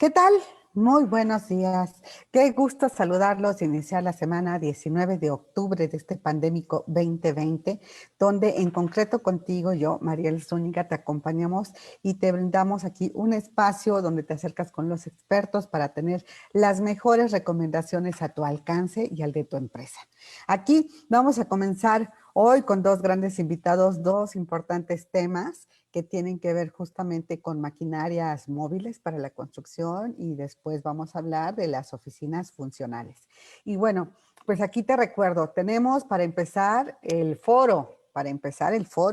¿Qué tal? Muy buenos días. Qué gusto saludarlos y iniciar la semana 19 de octubre de este pandémico 2020, donde en concreto contigo, yo, Mariel Zúñiga, te acompañamos y te brindamos aquí un espacio donde te acercas con los expertos para tener las mejores recomendaciones a tu alcance y al de tu empresa. Aquí vamos a comenzar hoy con dos grandes invitados, dos importantes temas que tienen que ver justamente con maquinarias móviles para la construcción y después vamos a hablar de las oficinas funcionales. Y bueno, pues aquí te recuerdo, tenemos para empezar el foro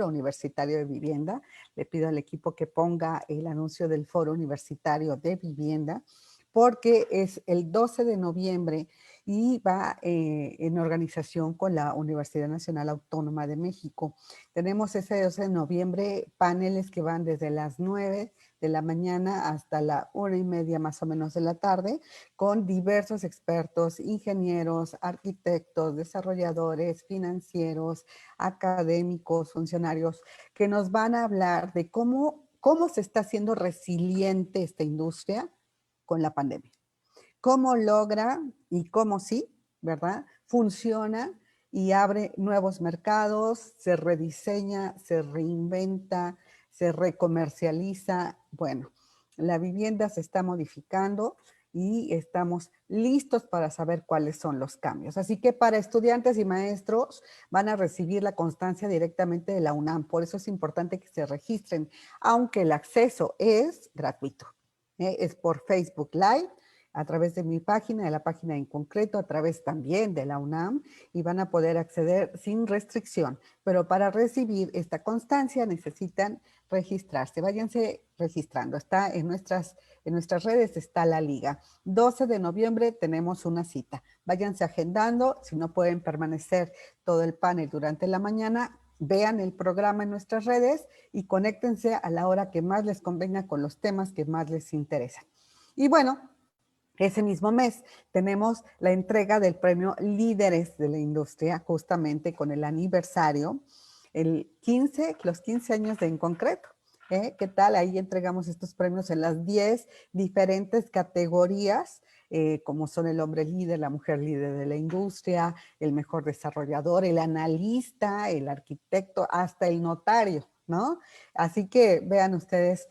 universitario de vivienda. Le pido al equipo que ponga el anuncio del foro universitario de vivienda porque es el 12 de noviembre y va en organización con la Universidad Nacional Autónoma de México. Tenemos ese 12 de noviembre paneles que van desde las 9 de la mañana hasta la 1:30 más o menos de la tarde, con diversos expertos, ingenieros, arquitectos, desarrolladores, financieros, académicos, funcionarios, que nos van a hablar de cómo se está haciendo resiliente esta industria con la pandemia. Cómo logra y cómo sí, ¿verdad? Funciona y abre nuevos mercados, se rediseña, se reinventa, se recomercializa. Bueno, la vivienda se está modificando y estamos listos para saber cuáles son los cambios. Así que para estudiantes y maestros van a recibir la constancia directamente de la UNAM. Por eso es importante que se registren, aunque el acceso es gratuito. Es por Facebook Live, a través de mi página, de la página en concreto, a través también de la UNAM, y van a poder acceder sin restricción. Pero para recibir esta constancia necesitan registrarse. Váyanse registrando. Está en nuestras redes, está la liga. 12 de noviembre tenemos una cita. Váyanse agendando. Si no pueden permanecer todo el panel durante la mañana, vean el programa en nuestras redes y conéctense a la hora que más les convenga con los temas que más les interesan. Y bueno, ese mismo mes tenemos la entrega del premio Líderes de la Industria, justamente con el aniversario, los 15 años de En Concreto. ¿Qué tal? Ahí entregamos estos premios en las 10 diferentes categorías, como son el hombre líder, la mujer líder de la industria, el mejor desarrollador, el analista, el arquitecto, hasta el notario, ¿no? Así que vean ustedes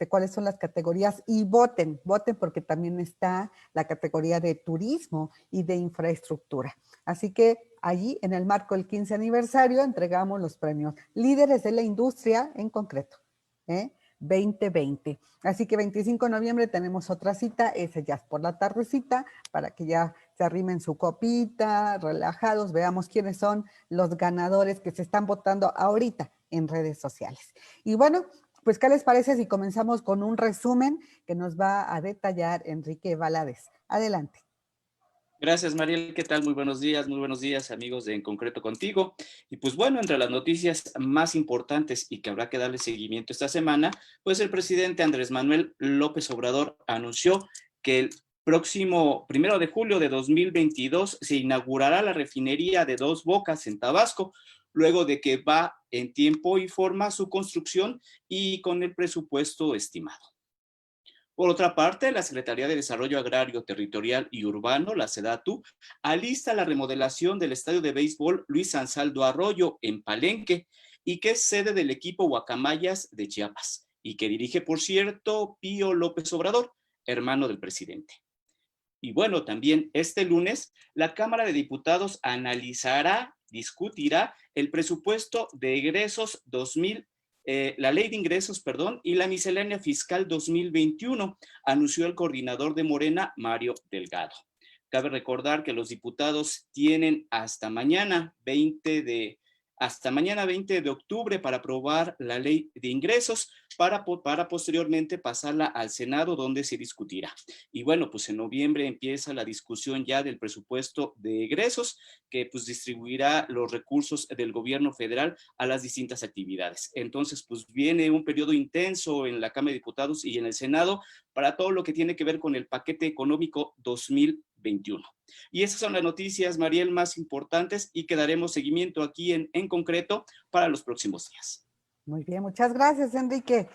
cuáles son las categorías y voten porque también está la categoría de turismo y de infraestructura. Así que allí en el marco del 15 aniversario entregamos los premios Líderes de la Industria en concreto, 2020. Así que 25 de noviembre tenemos otra cita, esa ya es por la tardecita, para que ya se arrimen su copita, relajados, veamos quiénes son los ganadores que se están votando ahorita en redes sociales. Y bueno, pues ¿qué les parece si comenzamos con un resumen que nos va a detallar Enrique Valadez? Adelante. Gracias, Mariel. ¿Qué tal? Muy buenos días, amigos de En Concreto Contigo. Y pues bueno, entre las noticias más importantes y que habrá que darle seguimiento esta semana, pues el presidente Andrés Manuel López Obrador anunció que el próximo 1 de julio de 2022 se inaugurará la refinería de Dos Bocas en Tabasco, luego de que va en tiempo y forma su construcción y con el presupuesto estimado. Por otra parte, la Secretaría de Desarrollo Agrario, Territorial y Urbano, la SEDATU, alista la remodelación del estadio de béisbol Luis Ansaldo Arroyo en Palenque y que es sede del equipo Guacamayas de Chiapas y que dirige, por cierto, Pío López Obrador, hermano del presidente. Y bueno, también este lunes, la Cámara de Diputados discutirá el presupuesto de egresos 2000, la ley de ingresos, perdón, y la miscelánea fiscal 2021, anunció el coordinador de Morena, Mario Delgado. Cabe recordar que los diputados tienen hasta mañana 20 de octubre para aprobar la ley de ingresos para posteriormente pasarla al Senado, donde se discutirá. Y bueno, pues en noviembre empieza la discusión ya del presupuesto de egresos, que pues distribuirá los recursos del gobierno federal a las distintas actividades. Entonces, pues viene un periodo intenso en la Cámara de Diputados y en el Senado para todo lo que tiene que ver con el paquete económico 2021. Y esas son las noticias, Mariel, más importantes y que daremos seguimiento aquí en concreto para los próximos días. Muy bien, muchas gracias, Enrique.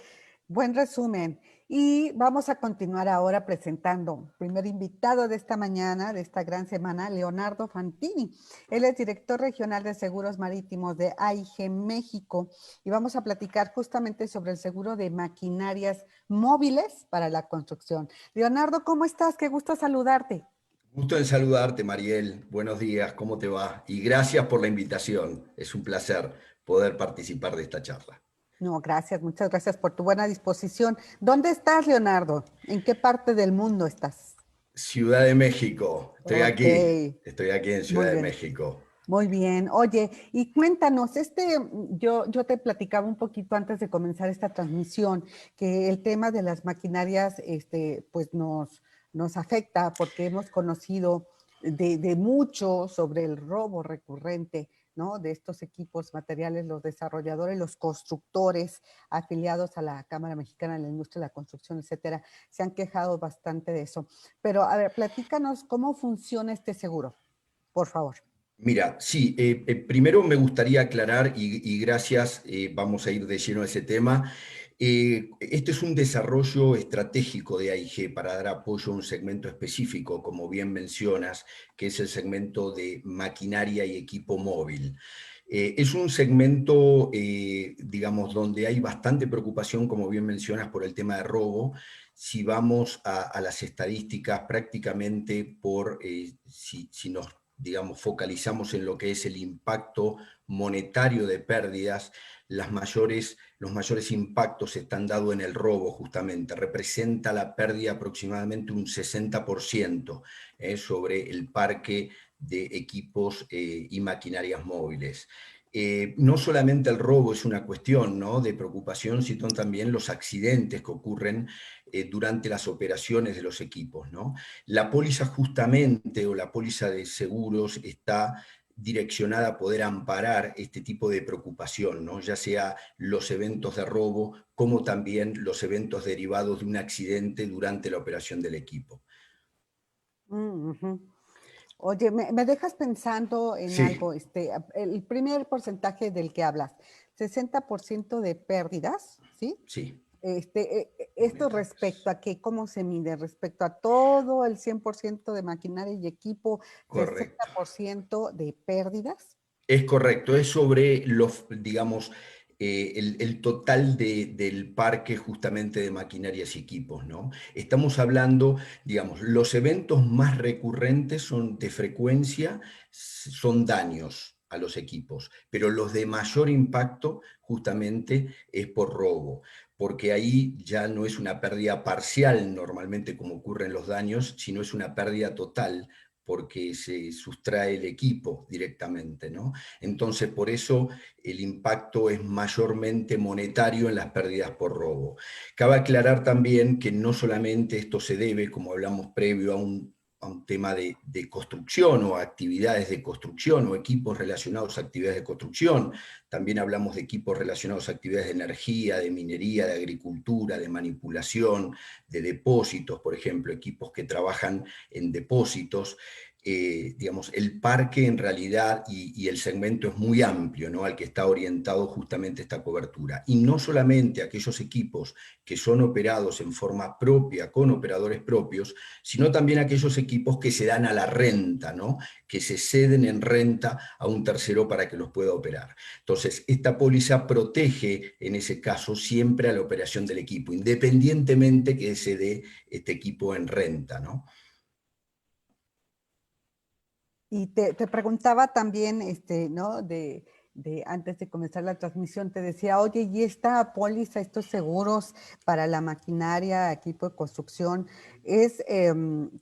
Buen resumen. Y vamos a continuar ahora presentando primer invitado de esta mañana, de esta gran semana, Leonardo Fantini. Él es director regional de seguros marítimos de AIG México y vamos a platicar justamente sobre el seguro de maquinarias móviles para la construcción. Leonardo, ¿cómo estás? Qué gusto saludarte. Gusto en saludarte, Mariel. Buenos días, ¿cómo te va? Y gracias por la invitación. Es un placer poder participar de esta charla. No, gracias, muchas gracias por tu buena disposición. ¿Dónde estás, Leonardo? ¿En qué parte del mundo estás? Ciudad de México, Ok, estoy aquí en muy Ciudad de bien. México. Muy bien. Oye, y cuéntanos, yo te platicaba un poquito antes de comenzar esta transmisión que el tema de las maquinarias, pues nos afecta porque hemos conocido de mucho sobre el robo recurrente, ¿no? De estos equipos materiales, los desarrolladores, los constructores afiliados a la Cámara Mexicana de la Industria de la Construcción, etcétera, se han quejado bastante de eso. Pero, a ver, platícanos cómo funciona este seguro, por favor. Mira, sí, primero me gustaría aclarar, y gracias, vamos a ir de lleno a ese tema. Este es un desarrollo estratégico de AIG para dar apoyo a un segmento específico, como bien mencionas, que es el segmento de maquinaria y equipo móvil. Es un segmento, digamos, donde hay bastante preocupación, como bien mencionas, por el tema de robo. Si vamos a las estadísticas, prácticamente si nos, digamos, focalizamos en lo que es el impacto monetario de pérdidas, los mayores impactos están dados en el robo, justamente. Representa la pérdida aproximadamente un 60% sobre el parque de equipos y maquinarias móviles. No solamente el robo es una cuestión, ¿no?, de preocupación, sino también los accidentes que ocurren durante las operaciones de los equipos, ¿no? La póliza justamente, o la póliza de seguros, está direccionada a poder amparar este tipo de preocupación, ¿no?, ya sea los eventos de robo como también los eventos derivados de un accidente durante la operación del equipo. Ujú. Oye, me dejas pensando en Sí, algo, el primer porcentaje del que hablas, 60% de pérdidas, ¿sí? sí, Esto monetarios. respecto a qué, ¿cómo se mide? Respecto a todo el 100% de maquinaria y equipo, Correcto. 60% de pérdidas. Es correcto, es sobre digamos, el total del parque justamente de maquinarias y equipos, ¿no? Estamos hablando, digamos, los eventos más recurrentes son de frecuencia, son daños a los equipos, pero los de mayor impacto justamente es por robo, porque ahí ya no es una pérdida parcial normalmente como ocurre en los daños, sino es una pérdida total porque se sustrae el equipo directamente, ¿no? Entonces, por eso el impacto es mayormente monetario en las pérdidas por robo. Cabe aclarar también que no solamente esto se debe, como hablamos previo, a un tema de construcción o actividades de construcción o equipos relacionados a actividades de construcción. También hablamos de equipos relacionados a actividades de energía, de minería, de agricultura, de manipulación, de depósitos, por ejemplo, equipos que trabajan en depósitos. Digamos, el parque en realidad y el segmento es muy amplio, ¿no?, al que está orientado justamente esta cobertura. Y no solamente aquellos equipos que son operados en forma propia, con operadores propios, sino también aquellos equipos que se dan a la renta, ¿no?, que se ceden en renta a un tercero para que los pueda operar. Entonces, esta póliza protege, en ese caso, siempre a la operación del equipo, independientemente que se dé este equipo en renta, ¿no? Y te preguntaba también, ¿no? Antes de comenzar la transmisión, te decía, oye, ¿y esta póliza, estos seguros para la maquinaria, equipo de construcción, es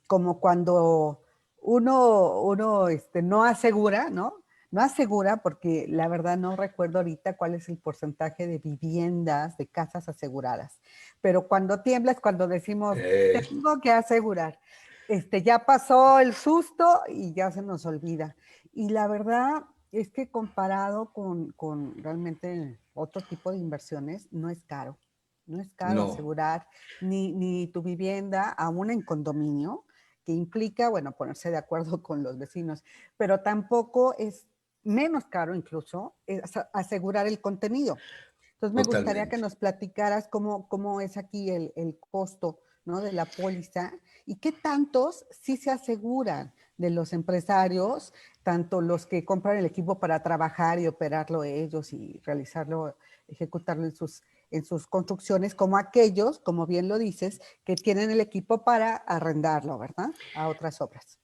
como cuando uno no asegura, ¿no? No asegura, porque la verdad no recuerdo ahorita cuál es el porcentaje de viviendas, de casas aseguradas, pero cuando tiembla es cuando decimos, Eh, tengo que asegurar. Ya pasó el susto y ya se nos olvida. Y la verdad es que comparado con realmente otro tipo de inversiones, no es caro. No es caro no, asegurar ni tu vivienda, aún en condominio, que implica, bueno, ponerse de acuerdo con los vecinos, pero tampoco es menos caro incluso asegurar el contenido. Entonces me gustaría que Totalmente. nos platicaras cómo es aquí el costo, ¿no?, de la póliza y qué tantos sí se aseguran de los empresarios, tanto los que compran el equipo para trabajar y operarlo ellos y realizarlo, ejecutarlo en sus construcciones, como aquellos, como bien lo dices, que tienen el equipo para arrendarlo, ¿verdad?, a otras obras.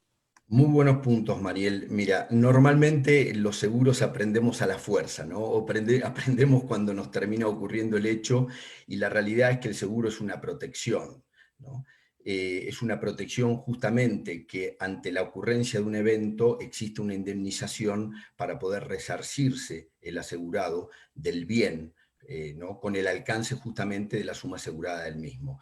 Muy buenos puntos, Mariel. Mira, normalmente los seguros aprendemos a la fuerza, ¿no? O aprendemos cuando nos termina ocurriendo el hecho y la realidad es que el seguro es una protección, ¿no? Es una protección justamente que ante la ocurrencia de un evento existe una indemnización para poder resarcirse el asegurado del bien, ¿no? Con el alcance justamente de la suma asegurada del mismo.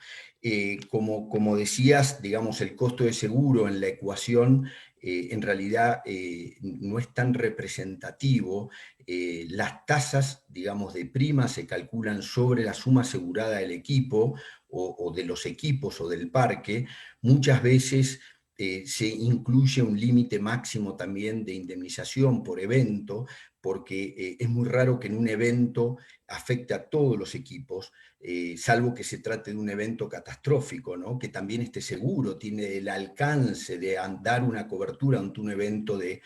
Como decías, digamos, el costo de seguro en la ecuación en realidad no es tan representativo. Las tasas, digamos, de prima se calculan sobre la suma asegurada del equipo o de los equipos o del parque. Muchas veces se incluye un límite máximo también de indemnización por evento, porque es muy raro que en un evento afecte a todos los equipos, salvo que se trate de un evento catastrófico, ¿no? Que también este seguro tiene el alcance de dar una cobertura ante un evento de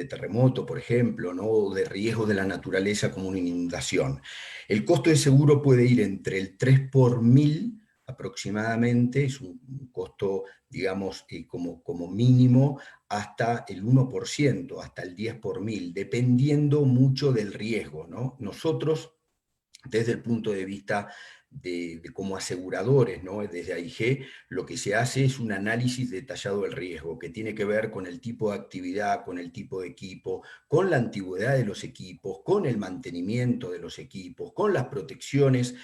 terremoto, por ejemplo, ¿no? O de riesgo de la naturaleza como una inundación. El costo de seguro puede ir entre el 3 por 1000 aproximadamente, es un costo, digamos, como mínimo, hasta el 1%, hasta el 10 por 1000, dependiendo mucho del riesgo, ¿no? Nosotros, desde el punto de vista como aseguradores, ¿no? Desde AIG, lo que se hace es un análisis detallado del riesgo, que tiene que ver con el tipo de actividad, con el tipo de equipo, con la antigüedad de los equipos, con el mantenimiento de los equipos, con las protecciones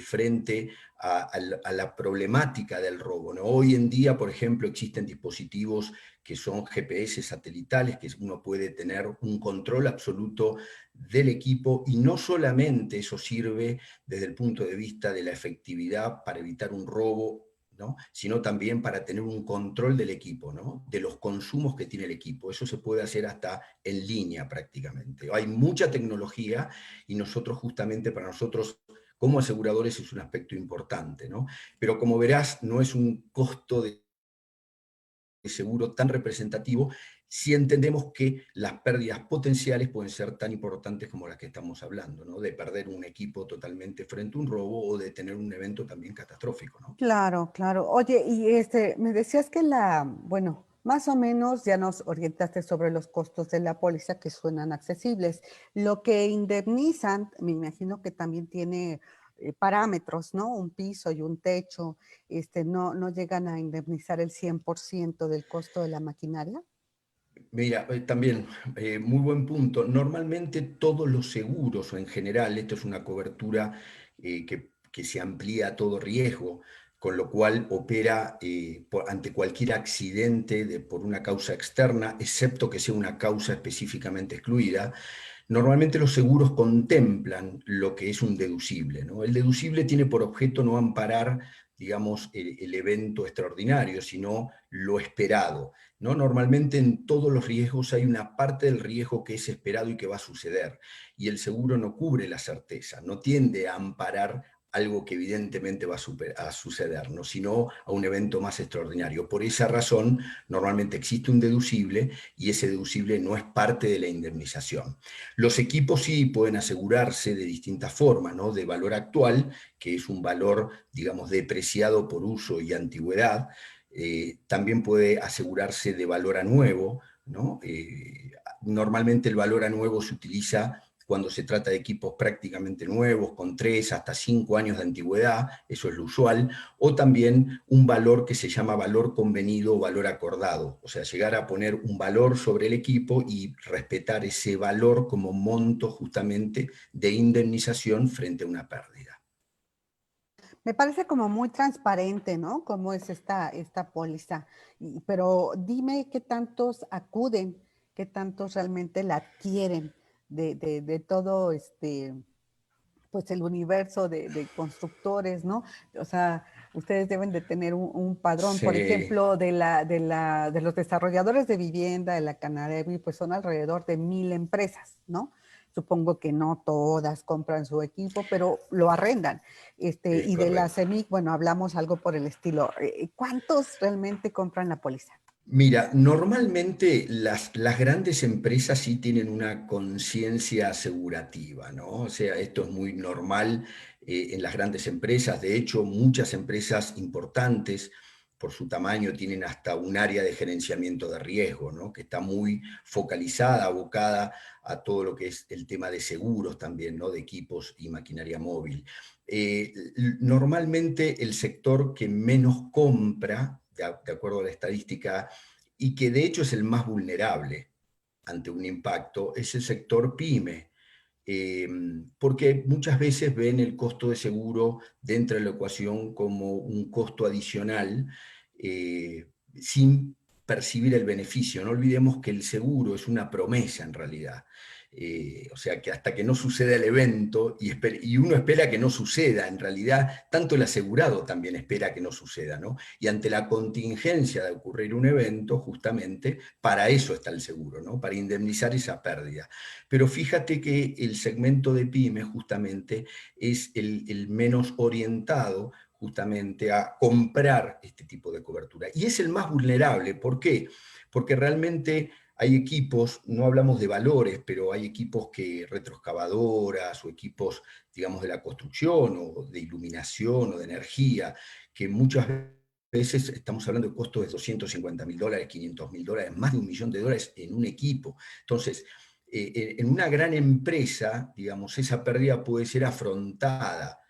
frente a la problemática del robo, ¿no? Hoy en día, por ejemplo, existen dispositivos que son GPS satelitales, que uno puede tener un control absoluto del equipo, y no solamente eso sirve desde el punto de vista de la efectividad para evitar un robo, ¿no? Sino también para tener un control del equipo, ¿no? De los consumos que tiene el equipo. Eso se puede hacer hasta en línea prácticamente. Hay mucha tecnología y nosotros justamente, para nosotros como aseguradores, es un aspecto importante, ¿no? Pero como verás, no es un costo de seguro tan representativo si entendemos que las pérdidas potenciales pueden ser tan importantes como las que estamos hablando, ¿no? De perder un equipo totalmente frente a un robo o de tener un evento también catastrófico, ¿no? Claro, claro. Oye, y me decías que bueno, más o menos ya nos orientaste sobre los costos de la póliza que suenan accesibles. Lo que indemnizan, me imagino que también tiene parámetros, ¿no? Un piso y un techo. No llegan a indemnizar el 100% del costo de la maquinaria. Mira, también, muy buen punto. Normalmente todos los seguros, o en general, esto es una cobertura que se amplía a todo riesgo, con lo cual opera ante cualquier accidente por una causa externa, excepto que sea una causa específicamente excluida. Normalmente los seguros contemplan lo que es un deducible, ¿no? El deducible tiene por objeto no amparar, digamos, el evento extraordinario, sino lo esperado, ¿no? Normalmente en todos los riesgos hay una parte del riesgo que es esperado y que va a suceder, y el seguro no cubre la certeza, no tiende a amparar algo que evidentemente va a suceder, ¿no? Sino a un evento más extraordinario. Por esa razón, normalmente existe un deducible y ese deducible no es parte de la indemnización. Los equipos sí pueden asegurarse de distintas formas, ¿no? De valor actual, que es un valor, digamos, depreciado por uso y antigüedad. También puede asegurarse de valor a nuevo, ¿no? Normalmente el valor a nuevo se utiliza cuando se trata de equipos prácticamente nuevos, con 3 hasta 5 años de antigüedad, eso es lo usual, o también un valor que se llama valor convenido o valor acordado, o sea, llegar a poner un valor sobre el equipo y respetar ese valor como monto justamente de indemnización frente a una pérdida. Me parece como muy transparente, ¿no? Cómo es esta póliza. Pero dime qué tantos acuden, qué tantos realmente la adquieren de todo pues el universo de constructores, ¿no? O sea, ustedes deben de tener un padrón, por Sí. ejemplo, de los desarrolladores de vivienda de la Canadevi, pues son alrededor de 1000 empresas, ¿no? Supongo que no todas compran su equipo, pero lo arrendan. Y de la CEMIC, bueno, hablamos algo por el estilo. ¿Cuántos realmente compran la póliza? Mira, normalmente las grandes empresas sí tienen una conciencia asegurativa, ¿no? O sea, esto es muy normal en las grandes empresas. De hecho, muchas empresas importantes, por su tamaño, tienen hasta un área de gerenciamiento de riesgo, ¿no? Que está muy focalizada, abocada a todo lo que es el tema de seguros también, ¿no? De equipos y maquinaria móvil. Normalmente el sector que menos compra, de acuerdo a la estadística, y que de hecho es el más vulnerable ante un impacto, es el sector pyme, porque muchas veces ven el costo de seguro dentro de la ecuación como un costo adicional, sin percibir el beneficio. No olvidemos que el seguro es una promesa en realidad. O sea que hasta que no suceda el evento, y uno espera que no suceda, en realidad tanto el asegurado también espera que no suceda, ¿no? Y ante la contingencia de ocurrir un evento, justamente para eso está el seguro, ¿no? Para indemnizar esa pérdida. Pero fíjate que el segmento de pyme justamente es el menos orientado justamente a comprar este tipo de cobertura. Y es el más vulnerable. ¿Por qué? Porque realmente hay equipos, no hablamos de valores, pero hay equipos que retroexcavadoras o equipos, digamos, de la construcción o de iluminación o de energía, que muchas veces estamos hablando de costos de $250.000, $500.000, más de $1.000.000 en un equipo. Entonces, en una gran empresa, digamos, esa pérdida puede ser afrontada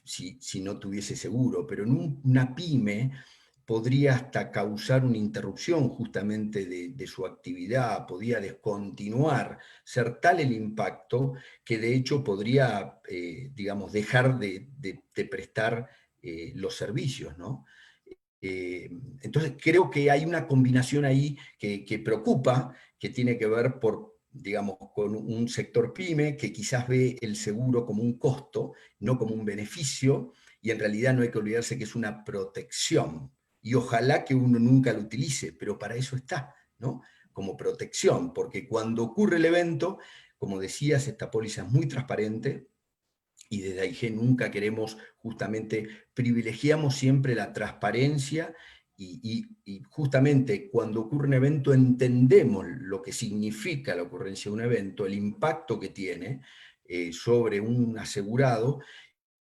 si no tuviese seguro, pero en una pyme podría hasta causar una interrupción justamente de su actividad, podría descontinuar, ser tal el impacto que de hecho podría, digamos, dejar de prestar los servicios, ¿no? Entonces creo que hay una combinación ahí que preocupa, que tiene que ver digamos, con un sector pyme que quizás ve el seguro como un costo, no como un beneficio, y en realidad no hay que olvidarse que es una protección. Y ojalá que uno nunca lo utilice, pero para eso está, ¿no? Como protección, porque cuando ocurre el evento, como decías, esta póliza es muy transparente, y desde AIG nunca queremos, justamente, privilegiamos siempre la transparencia y justamente cuando ocurre un evento entendemos lo que significa la ocurrencia de un evento, el impacto que tiene sobre un asegurado,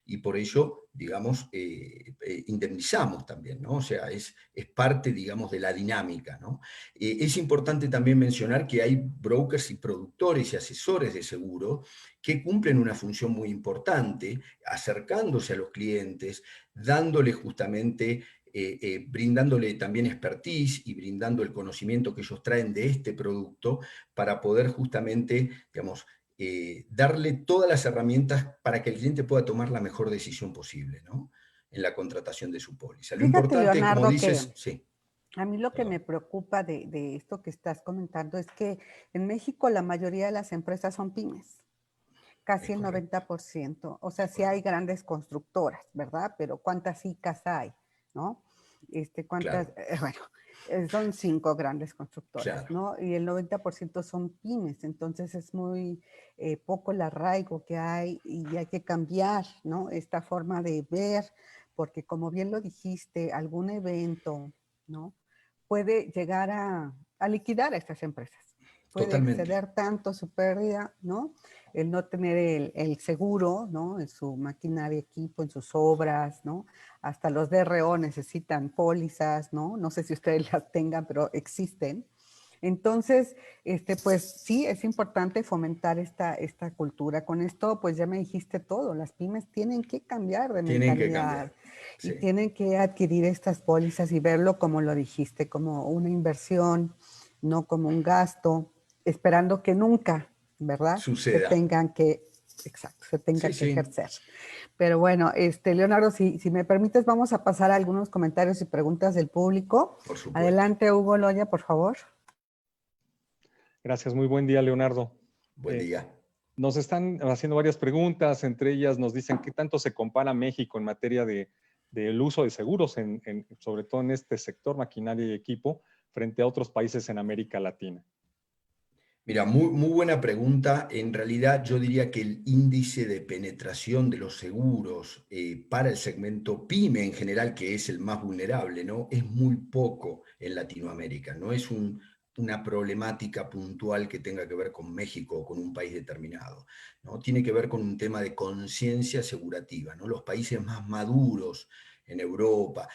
y por ello, digamos, indemnizamos también, ¿no? O sea, es parte, digamos, de la dinámica, ¿no? Es importante también mencionar que hay brokers y productores y asesores de seguro que cumplen una función muy importante, acercándose a los clientes, dándole justamente, brindándole también expertise y brindando el conocimiento que ellos traen de este producto para poder justamente, digamos, darle todas las herramientas para que el cliente pueda tomar la mejor decisión posible, ¿no? En la contratación de su póliza. Lo Fíjate, importante, como Leonardo, que dices, sí. a mí lo que Perdón. me preocupa de esto que estás comentando es que en México la mayoría de las empresas son pymes, casi Es el correcto. 90%. O sea, sí hay Correcto. grandes constructoras, ¿verdad? Pero ¿cuántas ICAs hay? ¿No? ¿Cuántas? Claro, Bueno, son 5 grandes constructoras, claro. ¿no? Y el 90% son pymes, entonces es muy poco el arraigo que hay y hay que cambiar, ¿no? Esta forma de ver, porque como bien lo dijiste, algún evento, ¿no? Puede llegar a liquidar a estas empresas. Puede Totalmente. exceder tanto su pérdida, ¿no? El no tener el seguro, ¿no? En su maquinaria, equipo, en sus obras, ¿no? Hasta los DRO necesitan pólizas, ¿no? No sé si ustedes las tengan, pero existen. Entonces, pues sí, es importante fomentar esta cultura. Con esto, pues ya me dijiste todo, las pymes tienen que cambiar de Tienen que mentalidad cambiar. y Sí. tienen que adquirir estas pólizas y verlo como lo dijiste, como una inversión, no como un gasto, esperando que nunca, ¿verdad? Se Suceda. tengan que, exacto, se tenga Sí, que sí, ejercer. Pero bueno, Leonardo, si me permites, vamos a pasar a algunos comentarios y preguntas del público. por supuesto. Adelante, Hugo Loya, por favor. Gracias, muy buen día, Leonardo. Buen día. Nos están haciendo varias preguntas, entre ellas nos dicen qué tanto se compara México en materia del uso de seguros, sobre todo en este sector, maquinaria y equipo, frente a otros países en América Latina. Mira, muy buena pregunta. En realidad yo diría que el índice de penetración de los seguros para el segmento PYME en general, que es el más vulnerable, ¿no? Es muy poco en Latinoamérica. No es una problemática puntual que tenga que ver con México o con un país determinado, ¿no? Tiene que ver con un tema de conciencia asegurativa, ¿no? Los países más maduros en Europa,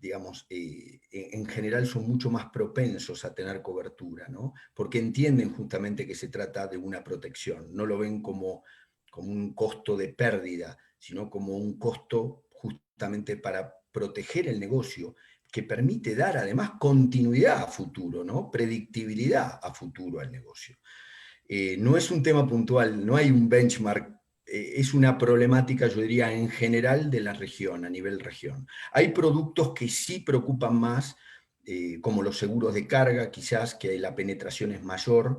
digamos, en general son mucho más propensos a tener cobertura, ¿no? Porque entienden justamente que se trata de una protección, no lo ven como un costo de pérdida, sino como un costo justamente para proteger el negocio, que permite dar además continuidad a futuro, ¿no? Predictibilidad a futuro al negocio. No es un tema puntual, no hay un benchmark, es una problemática, yo diría, en general de la región, a nivel región. Hay productos que sí preocupan más, como los seguros de carga, quizás que la penetración es mayor,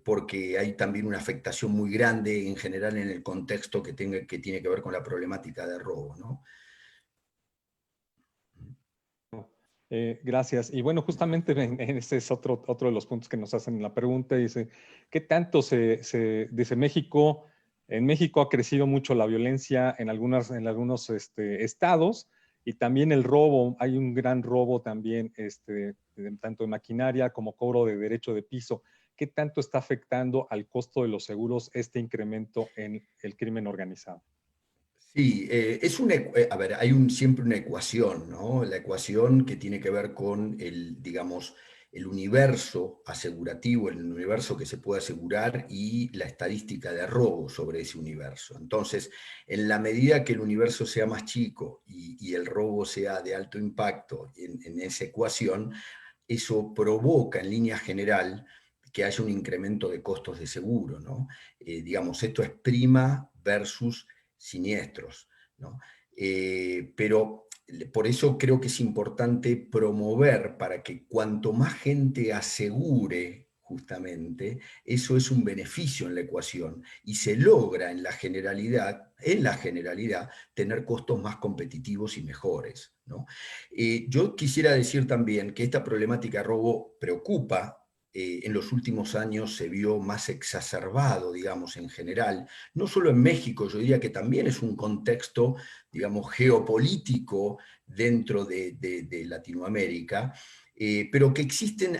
porque hay también una afectación muy grande en general en el contexto que tiene que ver con la problemática de robo, ¿no? Gracias. Y bueno, justamente ese es otro de los puntos que nos hacen en la pregunta. Dice, ¿qué tanto dice México? En México ha crecido mucho la violencia en algunos estados y también el robo. Hay un gran robo también, tanto de maquinaria como cobro de derecho de piso. ¿Qué tanto está afectando al costo de los seguros este incremento en el crimen organizado? Sí, a ver, hay siempre una ecuación, ¿no? La ecuación que tiene que ver con digamos, el universo asegurativo, el universo que se puede asegurar y la estadística de robo sobre ese universo. Entonces, en la medida que el universo sea más chico y el robo sea de alto impacto en esa ecuación, eso provoca en línea general que haya un incremento de costos de seguro, ¿no? Digamos, esto es prima versus siniestros, ¿no? Pero por eso creo que es importante promover para que cuanto más gente asegure, justamente, eso es un beneficio en la ecuación y se logra en la generalidad, tener costos más competitivos y mejores, ¿no? Yo quisiera decir también que esta problemática de robo preocupa. En los últimos años se vio más exacerbado, digamos, en general, no solo en México, yo diría que también es un contexto, digamos, geopolítico dentro de Latinoamérica, pero que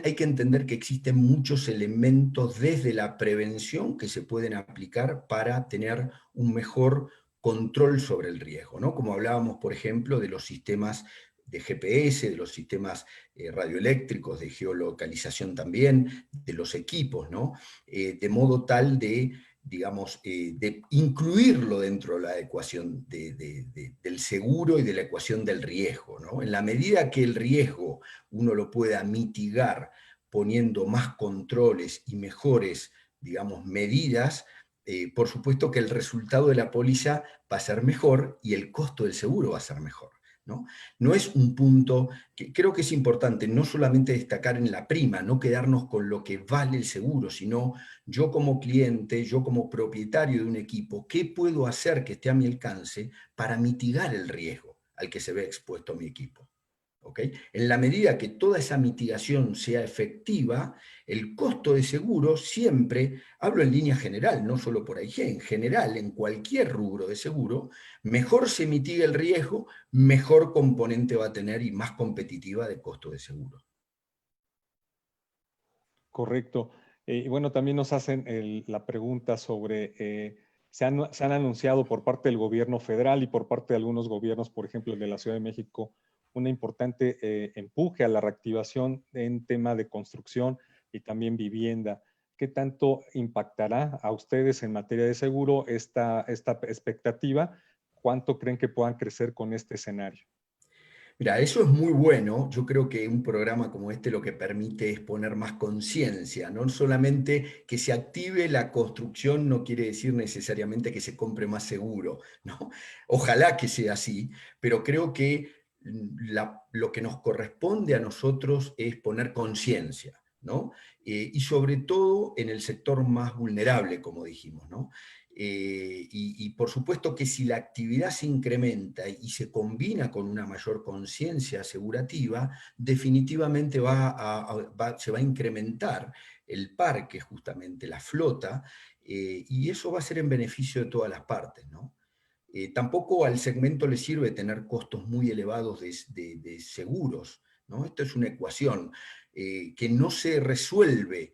hay que entender que existen muchos elementos desde la prevención que se pueden aplicar para tener un mejor control sobre el riesgo, ¿no? Como hablábamos, por ejemplo, de los sistemas de GPS, de los sistemas radioeléctricos, de geolocalización también, de los equipos, ¿no? De modo tal de, digamos, de incluirlo dentro de la ecuación del seguro y de la ecuación del riesgo, ¿no? En la medida que el riesgo uno lo pueda mitigar poniendo más controles y mejores, digamos, medidas, por supuesto que el resultado de la póliza va a ser mejor y el costo del seguro va a ser mejor, ¿no? No es un punto que creo que es importante no solamente destacar en la prima, no quedarnos con lo que vale el seguro, sino yo como cliente, yo como propietario de un equipo, ¿qué puedo hacer que esté a mi alcance para mitigar el riesgo al que se ve expuesto mi equipo? ¿Okay? En la medida que toda esa mitigación sea efectiva, el costo de seguro siempre, hablo en línea general, no solo por AIG, en general, en cualquier rubro de seguro, mejor se mitiga el riesgo, mejor componente va a tener y más competitiva de costo de seguro. Correcto. Y bueno, también nos hacen la pregunta sobre, se han anunciado por parte del gobierno federal y por parte de algunos gobiernos, por ejemplo, el de la Ciudad de México, una importante empuje a la reactivación en tema de construcción y también vivienda. ¿Qué tanto impactará a ustedes en materia de seguro esta expectativa? ¿Cuánto creen que puedan crecer con este escenario? Mira, eso es muy bueno. Yo creo que un programa como este lo que permite es poner más conciencia, no solamente que se active la construcción, no quiere decir necesariamente que se compre más seguro, ¿no? Ojalá que sea así, pero creo que lo que nos corresponde a nosotros es poner conciencia, ¿no? Y sobre todo en el sector más vulnerable, como dijimos, ¿no? Y por supuesto que si la actividad se incrementa y se combina con una mayor conciencia asegurativa, definitivamente se va a incrementar el parque, justamente, la flota, y eso va a ser en beneficio de todas las partes, ¿no? Tampoco al segmento le sirve tener costos muy elevados de seguros, ¿no? Esto es una ecuación que no se resuelve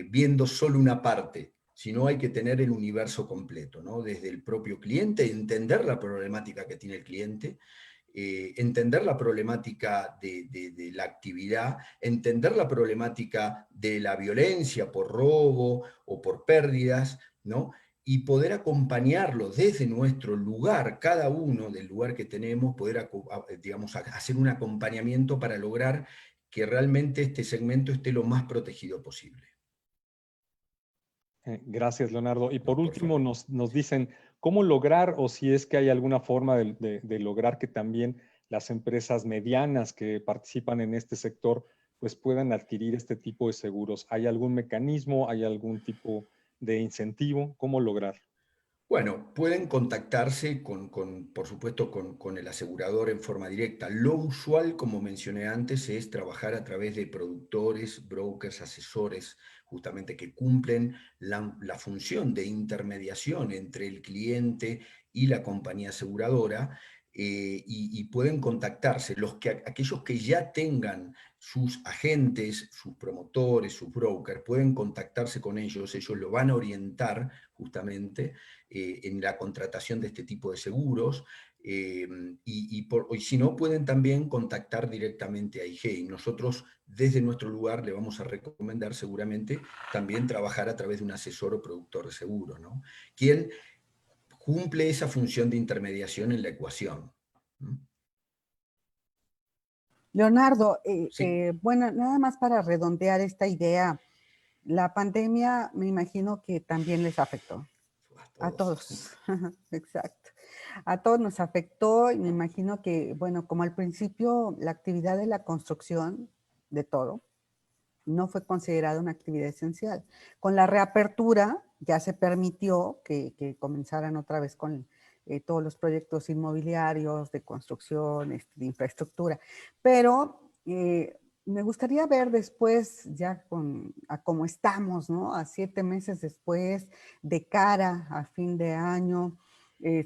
viendo solo una parte, sino hay que tener el universo completo, ¿no? Desde el propio cliente, entender la problemática que tiene el cliente, entender la problemática de la actividad, entender la problemática de la violencia por robo o por pérdidas, ¿no? Y poder acompañarlo desde nuestro lugar, cada uno del lugar que tenemos, poder, digamos, hacer un acompañamiento para lograr que realmente este segmento esté lo más protegido posible. Gracias, Leonardo. Y por Por último, favor. nos dicen cómo lograr, o si es que hay alguna forma de lograr que también las empresas medianas que participan en este sector pues puedan adquirir este tipo de seguros. ¿Hay algún mecanismo? ¿Hay algún tipo de incentivo? ¿Cómo lograr? Bueno, pueden contactarse por supuesto, con el asegurador en forma directa. Lo usual, como mencioné antes, es trabajar a través de productores, brokers, asesores, justamente que cumplen la función de intermediación entre el cliente y la compañía aseguradora, y pueden contactarse. Aquellos que ya tengan sus agentes, sus promotores, sus brokers, pueden contactarse con ellos lo van a orientar justamente en la contratación de este tipo de seguros, y si no, pueden también contactar directamente a IG, y nosotros desde nuestro lugar le vamos a recomendar seguramente también trabajar a través de un asesor o productor de seguro, ¿no? Quien cumple esa función de intermediación en la ecuación. Leonardo, Sí. bueno, nada más para redondear esta idea, la pandemia me imagino que también les afectó. A todos, exacto. A todos nos afectó y me imagino que, bueno, como al principio la actividad de la construcción, de todo, no fue considerada una actividad esencial. Con la reapertura ya se permitió que comenzaran otra vez con todos los proyectos inmobiliarios, de construcción, de infraestructura. Pero me gustaría ver después, ya a cómo estamos, ¿no? A 7 meses después, de cara a fin de año,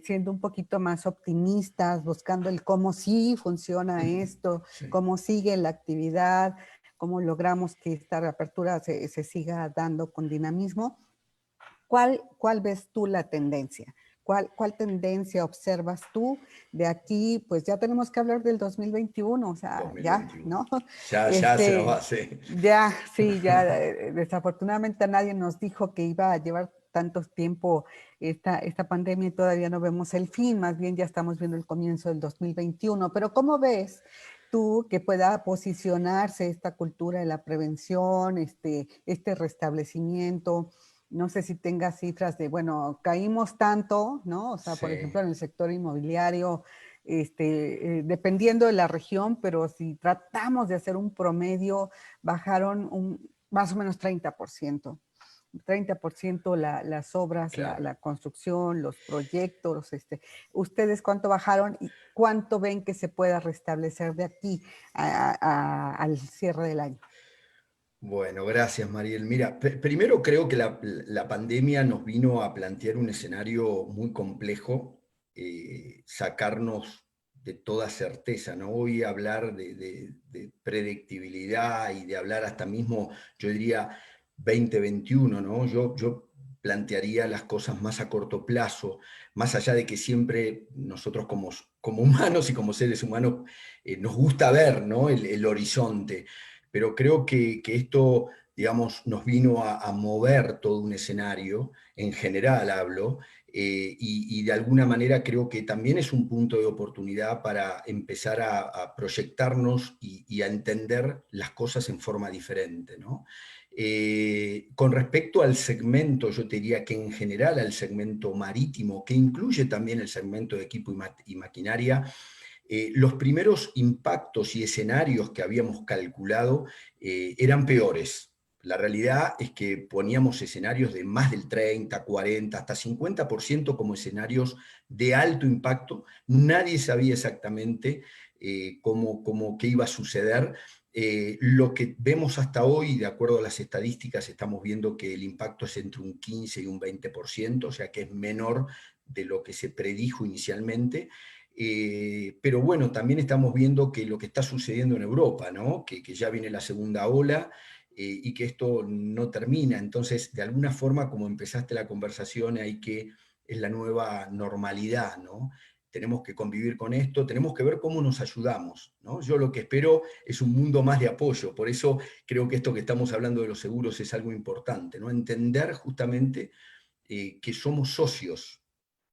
siendo un poquito más optimistas, buscando el cómo sí funciona esto, Sí. cómo sigue la actividad, cómo logramos que esta reapertura se siga dando con dinamismo. ¿Cuál ves tú la tendencia? ¿Cuál tendencia observas tú de aquí? Pues ya tenemos que hablar del 2021, o sea, 2021. ¿no? Ya se nos va, sí. Ya, sí, ya, desafortunadamente nadie nos dijo que iba a llevar tanto tiempo esta pandemia y todavía no vemos el fin, más bien ya estamos viendo el comienzo del 2021. Pero ¿cómo ves tú que pueda posicionarse esta cultura de la prevención, este restablecimiento? No sé si tengas cifras de, bueno, caímos tanto, ¿no? O sea, por Sí. ejemplo, en el sector inmobiliario, dependiendo de la región, pero si tratamos de hacer un promedio, bajaron más o menos 30%. 30% las obras, Claro. la construcción, los proyectos. ¿Ustedes cuánto bajaron y cuánto ven que se pueda restablecer de aquí al cierre del año? Bueno, gracias, Mariel. Mira, primero creo que la pandemia nos vino a plantear un escenario muy complejo, sacarnos de toda certeza, ¿no? Hoy hablar de predictibilidad y de hablar hasta mismo, yo diría, 2021, ¿no? Yo plantearía las cosas más a corto plazo, más allá de que siempre nosotros como humanos y como seres humanos nos gusta ver, ¿no? el horizonte. Pero creo que esto, digamos, nos vino a mover todo un escenario, en general hablo, y de alguna manera creo que también es un punto de oportunidad para empezar a proyectarnos y a entender las cosas en forma diferente, ¿no? Con respecto al segmento, yo te diría que en general al segmento marítimo, que incluye también el segmento de equipo y maquinaria, los primeros impactos y escenarios que habíamos calculado eran peores. La realidad es que poníamos escenarios de más del 30, 40, hasta 50% como escenarios de alto impacto. Nadie sabía exactamente qué iba a suceder, Lo que vemos hasta hoy, de acuerdo a las estadísticas, estamos viendo que el impacto es entre un 15 y un 20%, o sea que es menor de lo que se predijo inicialmente. Pero bueno, también estamos viendo que lo que está sucediendo en Europa, ¿no? Que ya viene la segunda ola y que esto no termina. Entonces, de alguna forma, como empezaste la conversación, es la nueva normalidad, ¿no? Tenemos que convivir con esto, tenemos que ver cómo nos ayudamos, ¿no? Yo lo que espero es un mundo más de apoyo, por eso creo que esto que estamos hablando de los seguros es algo importante, ¿no? Entender justamente que somos socios,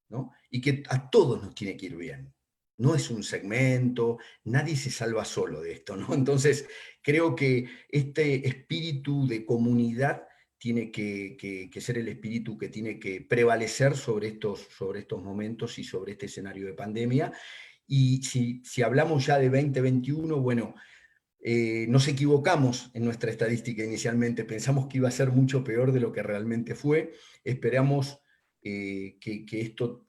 ¿no? Y que a todos nos tiene que ir bien. No es un segmento, nadie se salva solo de esto, ¿no? Entonces, creo que este espíritu de comunidad tiene que ser el espíritu que tiene que prevalecer sobre estos momentos y sobre este escenario de pandemia. Y si hablamos ya de 2021, bueno, nos equivocamos en nuestra estadística inicialmente, pensamos que iba a ser mucho peor de lo que realmente fue. Esperamos que esto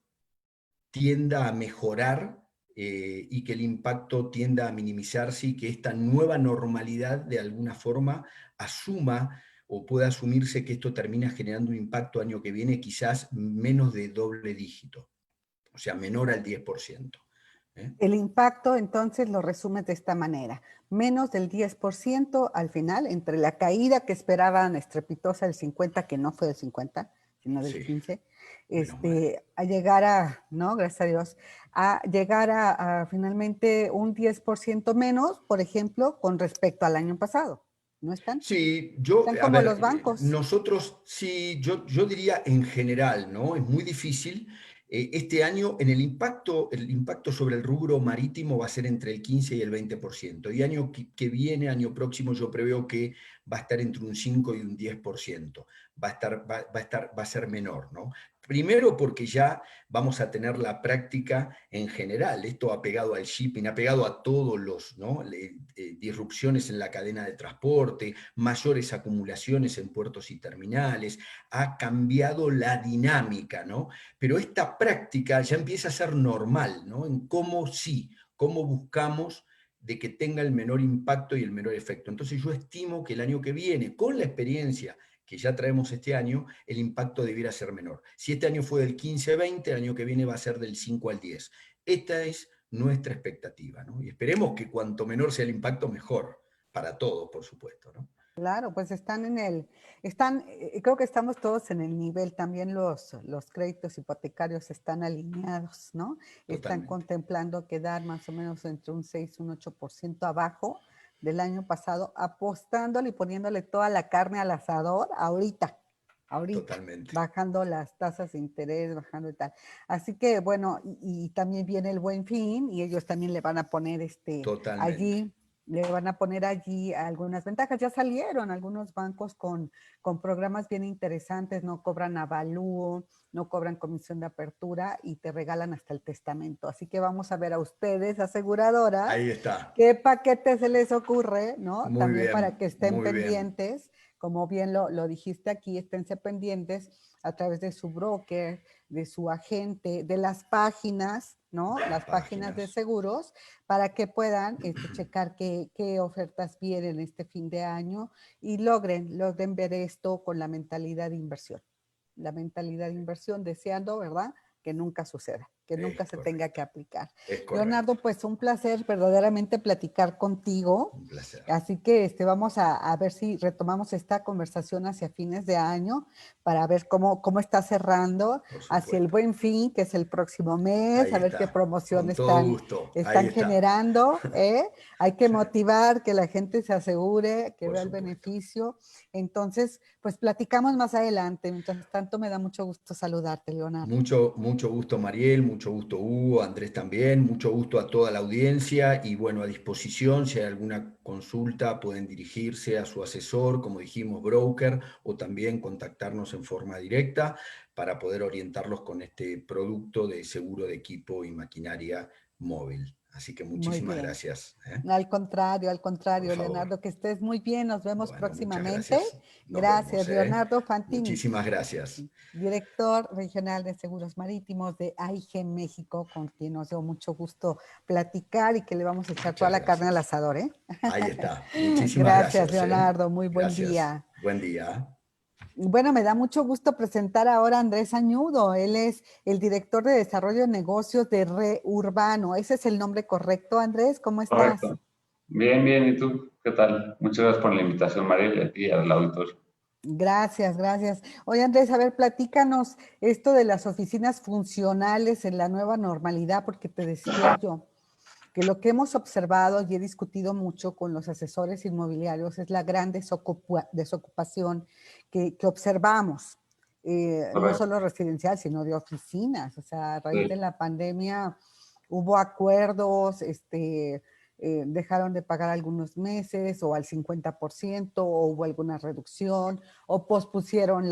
tienda a mejorar y que el impacto tienda a minimizarse y que esta nueva normalidad de alguna forma asuma o pueda asumirse que esto termina generando un impacto año que viene quizás menos de doble dígito, o sea, menor al 10%. El impacto, entonces, lo resumes de esta manera. Menos del 10% al final, entre la caída que esperaban estrepitosa del 50, que no fue del 50, sino del Sí, 15, menos mal. a llegar a, ¿no? Gracias a Dios, a llegar a finalmente un 10% menos, por ejemplo, con respecto al año pasado. ¿No están? Sí, Están a como los ver, bancos. nosotros, sí, yo diría en general, ¿no? Es muy difícil. Este año, el impacto sobre el rubro marítimo va a ser entre el 15 y el 20%. Y año que viene, año próximo, yo preveo que va a estar entre un 5 y un 10%. Va a ser menor, ¿no? Primero porque ya vamos a tener la práctica en general. Esto ha pegado al shipping, ha pegado a todos los, ¿no? Disrupciones en la cadena de transporte, mayores acumulaciones en puertos y terminales, ha cambiado la dinámica, ¿no? Pero esta práctica ya empieza a ser normal, ¿no? En cómo buscamos de que tenga el menor impacto y el menor efecto. Entonces yo estimo que el año que viene, con la experiencia que ya traemos este año, el impacto debiera ser menor. Si este año fue del 15-20, el año que viene va a ser del 5 al 10. Esta es nuestra expectativa, ¿no? Y esperemos que cuanto menor sea el impacto, mejor, para todos, por supuesto, ¿no? Claro, pues creo que estamos todos en el nivel, también los créditos hipotecarios están alineados, ¿no? Están Totalmente. contemplando quedar más o menos entre un 6 y un 8% abajo del año pasado, apostándole y poniéndole toda la carne al asador ahorita, Totalmente. bajando las tasas de interés, bajando y tal. Así que, bueno, y también viene el Buen Fin y ellos también le van a poner Totalmente. allí le van a poner allí algunas ventajas. Ya salieron algunos bancos con programas bien interesantes, no cobran avalúo, no cobran comisión de apertura y te regalan hasta el testamento. Así que vamos a ver a ustedes, aseguradoras, Ahí está. qué paquete se les ocurre, ¿no? Muy También para bien, que estén muy bien. pendientes, como bien lo dijiste aquí, esténse pendientes a través de su broker, de su agente, de las páginas, ¿no? Las páginas de seguros, para que puedan checar qué ofertas vienen este fin de año y logren ver esto con la mentalidad de inversión. La mentalidad de inversión, deseando, ¿verdad?, que nunca suceda, que nunca Es se tenga que correcto. aplicar. Es Leonardo, correcto. pues un placer verdaderamente platicar contigo. Un placer. Así que vamos a ver si retomamos esta conversación hacia fines de año para ver cómo está cerrando hacia el Buen Fin, que es el próximo mes, Ahí a ver qué está. Con promociones todo gusto. Ahí están está. generando. Hay que Sí, motivar, que la gente se asegure, que por vea el supuesto. beneficio. Entonces, pues platicamos más adelante. Mientras tanto, me da mucho gusto saludarte, Leonardo. Mucho gusto, Mariel, mucho gusto, Hugo, Andrés también, mucho gusto a toda la audiencia y bueno, a disposición, si hay alguna consulta, pueden dirigirse a su asesor, como dijimos, broker, o también contactarnos en forma directa para poder orientarlos con este producto de seguro de equipo y maquinaria móvil. Así que Muy muchísimas bien. gracias. Al contrario, Por favor. Leonardo, que estés muy bien. Nos vemos Bueno, muchas próximamente. gracias. Nos Gracias, vemos, ¿eh? Leonardo Fantini, Muchísimas gracias. director regional de Seguros Marítimos de AIG México, con quien nos dio mucho gusto platicar y que le vamos a echar toda Muchas la carne al gracias. asador, ¿eh? Ahí está. Muchísimas Gracias, gracias, ¿eh? Leonardo. Muy buen Gracias. día. Buen día. Bueno, me da mucho gusto presentar ahora a Andrés Añudo. Él es el director de desarrollo de negocios de Reurbano. ¿Ese es el nombre correcto, Andrés? ¿Cómo estás? Correcto. Bien, bien. ¿Y tú? ¿Qué tal? Muchas gracias por la invitación, Mariel, y a ti y al auditorio. Gracias, gracias. Oye, Andrés, a ver, platícanos esto de las oficinas funcionales en la nueva normalidad, porque te decía yo que lo que hemos observado y he discutido mucho con los asesores inmobiliarios es la gran desocupación que observamos, no Correcto. solo residencial, sino de oficinas. O sea, a raíz Sí. de la pandemia hubo acuerdos, dejaron de pagar algunos meses o al 50%, o hubo alguna reducción, o pospusieron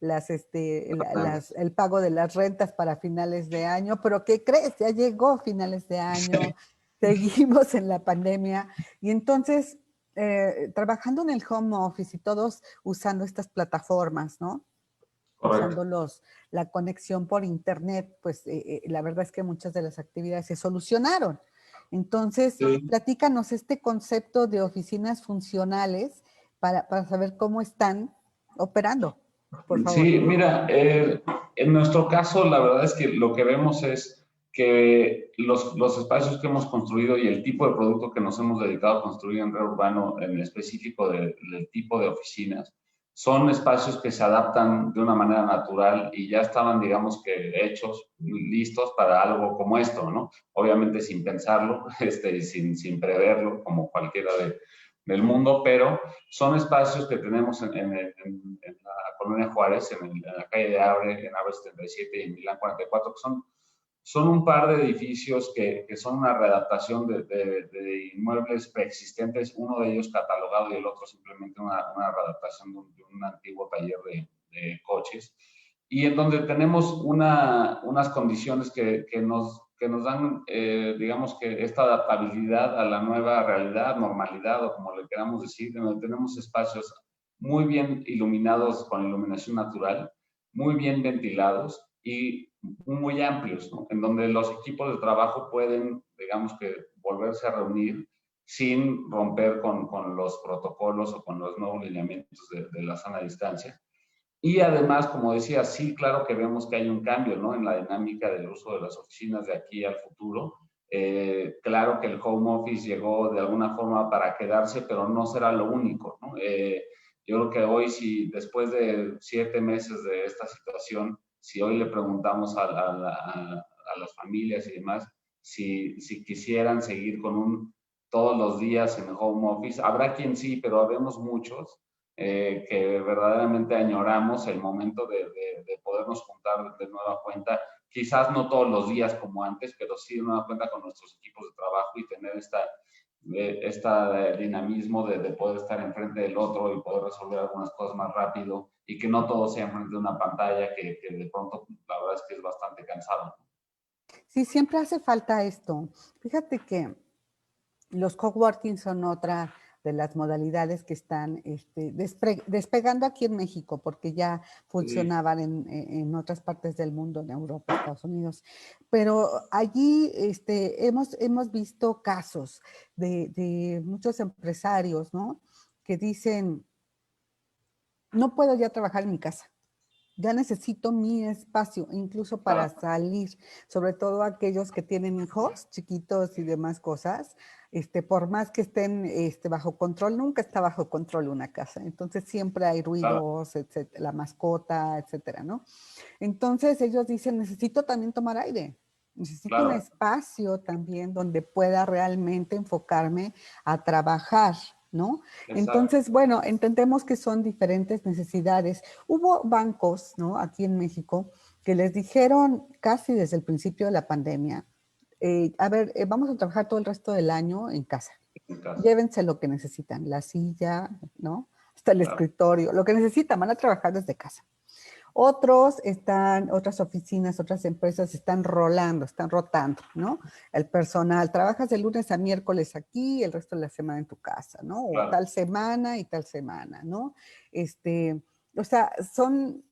el pago de las rentas para finales de año. Pero ¿qué crees? Ya llegó finales de año, seguimos en la pandemia y entonces trabajando en el home office y todos usando estas plataformas, ¿no? Correcto. Usando la conexión por internet, pues la verdad es que muchas de las actividades se solucionaron. Entonces, Sí. platícanos este concepto de oficinas funcionales para saber cómo están operando, por favor. Sí, mira, en nuestro caso, la verdad es que lo que vemos es que los espacios que hemos construido y el tipo de producto que nos hemos dedicado a construir en Reurbano, en específico del tipo de oficinas, son espacios que se adaptan de una manera natural y ya estaban, digamos que, hechos, listos para algo como esto, ¿no? Obviamente sin pensarlo, y sin preverlo, como cualquiera del mundo, pero son espacios que tenemos en la Colonia Juárez, en la calle de Abre, en Abre 77 y en Milán 44, que son un par de edificios que son una readaptación de inmuebles preexistentes, uno de ellos catalogado y el otro simplemente una readaptación de un antiguo taller de coches, y en donde tenemos unas condiciones que nos dan, digamos que esta adaptabilidad a la nueva realidad, normalidad o como le queramos decir, en donde tenemos espacios muy bien iluminados con iluminación natural, muy bien ventilados y muy amplios, ¿no? En donde los equipos de trabajo pueden, digamos que, volverse a reunir sin romper con los protocolos o con los nuevos lineamientos de la sana distancia. Y además, como decía, sí, claro que vemos que hay un cambio, ¿no?, en la dinámica del uso de las oficinas de aquí al futuro. Claro que el home office llegó de alguna forma para quedarse, pero no será lo único, ¿no? Yo creo que hoy, si después de 7 meses de esta situación, si hoy le preguntamos a las familias y demás si quisieran seguir todos los días en el home office, habrá quien sí, pero habemos muchos que verdaderamente añoramos el momento de podernos juntar de nueva cuenta, quizás no todos los días como antes, pero sí de nueva cuenta con nuestros equipos de trabajo y tener este dinamismo de poder estar enfrente del otro y poder resolver algunas cosas más rápido y que no todo sea enfrente de una pantalla que de pronto la verdad es que es bastante cansado. Sí, siempre hace falta esto. Fíjate que los coworking son otra de las modalidades que están despegando aquí en México, porque ya funcionaban en otras partes del mundo, en Europa, Estados Unidos. Pero allí hemos visto casos de muchos empresarios, ¿no?, que dicen, no puedo ya trabajar en mi casa. Ya necesito mi espacio, incluso para salir, sobre todo aquellos que tienen hijos chiquitos y demás cosas, por más que estén bajo control, nunca está bajo control una casa. Entonces siempre hay ruidos, etcétera, la mascota, etcétera, ¿no? Entonces ellos dicen, necesito también tomar aire. Necesito un espacio también donde pueda realmente enfocarme a trabajar, ¿no? Exacto. Entonces, bueno, entendemos que son diferentes necesidades. Hubo bancos, ¿no?, aquí en México, que les dijeron casi desde el principio de la pandemia, vamos a trabajar todo el resto del año en casa. Llévense lo que necesitan, la silla, ¿no?, hasta el escritorio, lo que necesitan, van a trabajar desde casa. Otras oficinas, otras empresas están rotando, ¿no? El personal, trabajas de lunes a miércoles aquí, el resto de la semana en tu casa, ¿no? O Claro. tal semana y tal semana, ¿no? O sea,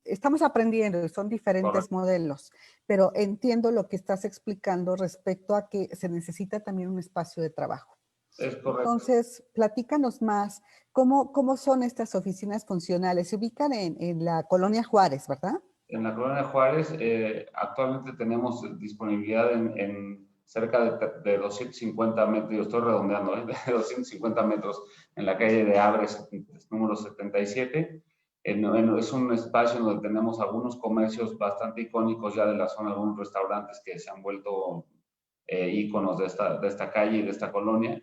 estamos aprendiendo y son diferentes Correcto. modelos, pero entiendo lo que estás explicando respecto a que se necesita también un espacio de trabajo. Es correcto. Entonces, platícanos más, ¿cómo son estas oficinas funcionales? Se ubican en la Colonia Juárez, ¿verdad? En la Colonia Juárez, actualmente tenemos disponibilidad en cerca de 250 metros, yo estoy redondeando, de 250 metros en la calle de Abres, número 77. Es un espacio donde tenemos algunos comercios bastante icónicos ya de la zona, algunos restaurantes que se han vuelto íconos de esta calle y de esta colonia.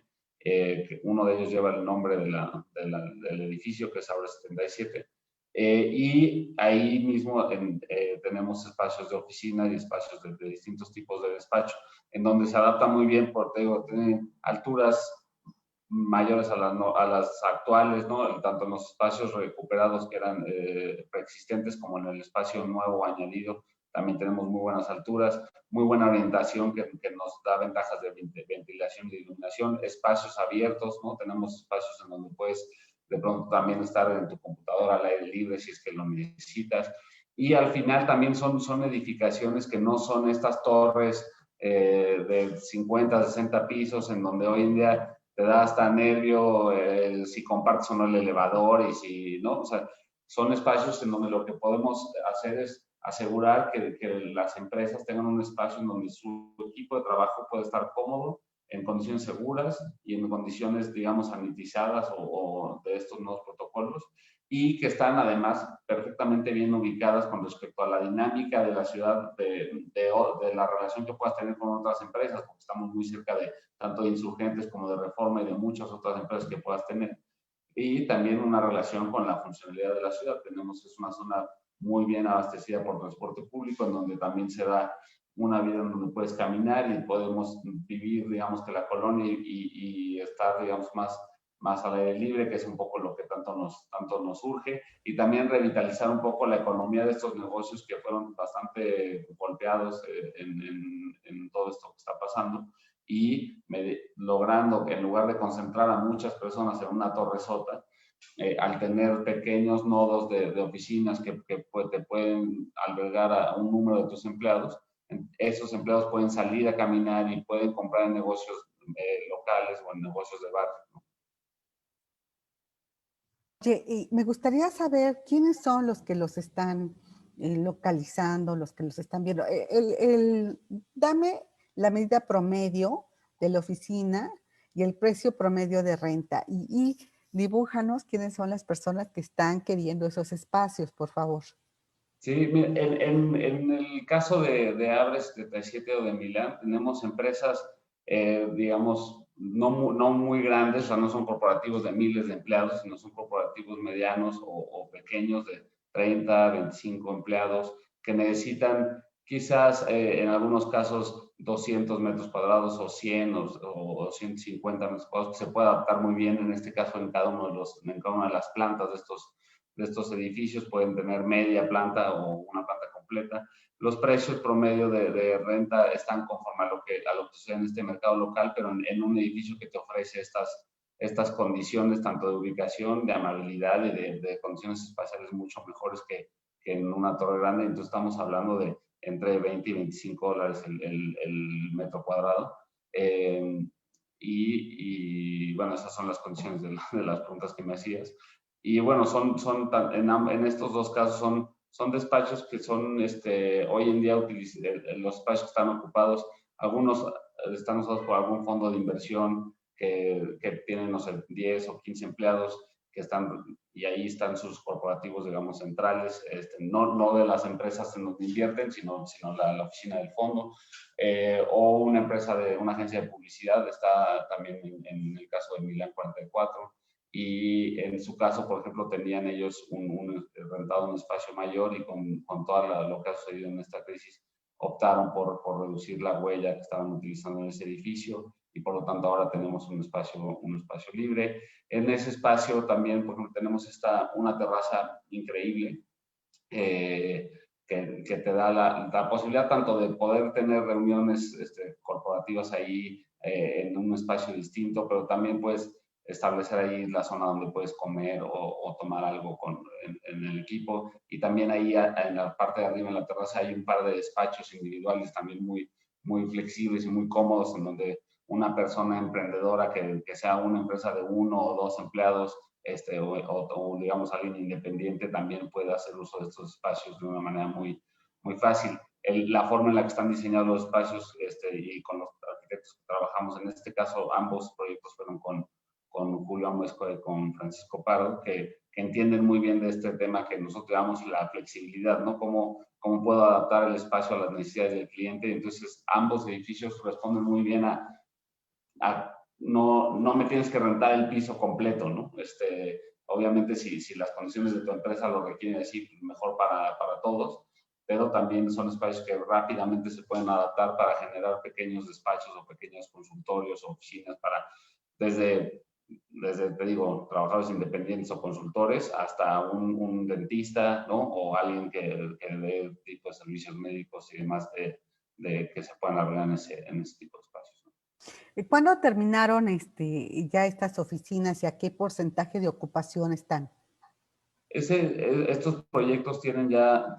Uno de ellos lleva el nombre del edificio, que es Abres 77. Y ahí mismo tenemos espacios de oficina y espacios de distintos tipos de despacho, en donde se adapta muy bien porque tienen alturas mayores a las actuales, ¿no? Tanto en los espacios recuperados que eran preexistentes como en el espacio nuevo añadido. También tenemos muy buenas alturas, muy buena orientación que nos da ventajas de ventilación y de iluminación, espacios abiertos, ¿no? Tenemos espacios en donde puedes de pronto también estar en tu computadora al aire libre si es que lo necesitas. Y al final también son edificaciones que no son estas torres de 50, 60 pisos en donde hoy en día te da hasta nervio si compartes o no el elevador y si, ¿no? O sea, son espacios en donde lo que podemos hacer es asegurar que las empresas tengan un espacio en donde su equipo de trabajo puede estar cómodo, en condiciones seguras y en condiciones, digamos, sanitizadas o de estos nuevos protocolos, y que están además perfectamente bien ubicadas con respecto a la dinámica de la ciudad, de la relación que puedas tener con otras empresas, porque estamos muy cerca de tanto de Insurgentes como de Reforma y de muchas otras empresas que puedas tener. Y también una relación con la funcionalidad de la ciudad. Es una zona muy bien abastecida por transporte público, en donde también se da una vida en donde puedes caminar y podemos vivir, digamos, que la colonia y estar, digamos, más al aire libre, que es un poco lo que tanto nos urge, y también revitalizar un poco la economía de estos negocios que fueron bastante golpeados en todo esto que está pasando, y logrando que en lugar de concentrar a muchas personas en una torresota, al tener pequeños nodos de oficinas que te pueden albergar a un número de tus empleados, esos empleados pueden salir a caminar y pueden comprar en negocios locales o en negocios de barrio, ¿no? Oye, y me gustaría saber quiénes son los que los están localizando, los que los están viendo. Dame la medida promedio de la oficina y el precio promedio de renta. Y dibújanos quiénes son las personas que están queriendo esos espacios, por favor. Sí, en el caso de Abres 77 o de Milán, tenemos empresas, digamos, no muy grandes, o sea, no son corporativos de miles de empleados, sino son corporativos medianos o pequeños de 30, 25 empleados que necesitan quizás en algunos casos 200 metros cuadrados o 100 o 150 metros cuadrados, que se puede adaptar muy bien en este caso en cada una de las plantas de estos edificios. Pueden tener media planta o una planta completa. Los precios promedio de renta están conforme a lo que sucede en este mercado local, pero en un edificio que te ofrece estas condiciones, tanto de ubicación, de amabilidad y de condiciones espaciales mucho mejores que en una torre grande. Entonces estamos hablando de entre 20 y 25 dólares el metro cuadrado. Y bueno, esas son las condiciones de las preguntas que me hacías. Y bueno, en estos dos casos son despachos que son hoy en día los espacios que están ocupados, algunos están usados por algún fondo de inversión que tienen, no sé, 10 o 15 empleados que están, y ahí están sus corporativos, digamos, centrales, no de las empresas en donde invierten, sino la oficina del fondo, o una agencia de publicidad, está también en el caso de Milán 44. Y en su caso, por ejemplo, tenían ellos rentado un espacio mayor, y con todo lo que ha sucedido en esta crisis, optaron por reducir la huella que estaban utilizando en ese edificio, y por lo tanto ahora tenemos un espacio libre. En ese espacio también, por ejemplo, tenemos una terraza increíble que te da la posibilidad tanto de poder tener reuniones corporativas ahí en un espacio distinto, pero también puedes establecer ahí la zona donde puedes comer o tomar algo en el equipo. Y también ahí en la parte de arriba, en la terraza, hay un par de despachos individuales también muy, muy flexibles y muy cómodos, en donde una persona emprendedora que sea una empresa de 1 o 2 empleados, o digamos alguien independiente, también puede hacer uso de estos espacios de una manera muy, muy fácil. La forma en la que están diseñados los espacios y con los arquitectos que trabajamos, en este caso ambos proyectos fueron con Julio Amuesco y con Francisco Pardo, que entienden muy bien de este tema, que nosotros damos la flexibilidad, ¿no? Cómo puedo adaptar el espacio a las necesidades del cliente. Entonces ambos edificios responden muy bien a no me tienes que rentar el piso completo, ¿no? Obviamente si las condiciones de tu empresa lo requieren así, mejor para todos, pero también son espacios que rápidamente se pueden adaptar para generar pequeños despachos o pequeños consultorios o oficinas desde, te digo, trabajadores independientes o consultores hasta un dentista, ¿no? O alguien que dé tipo de servicios médicos y demás que se puedan arreglar en ese tipo de espacios. ¿Cuándo terminaron ya estas oficinas y a qué porcentaje de ocupación están? Estos proyectos tienen ya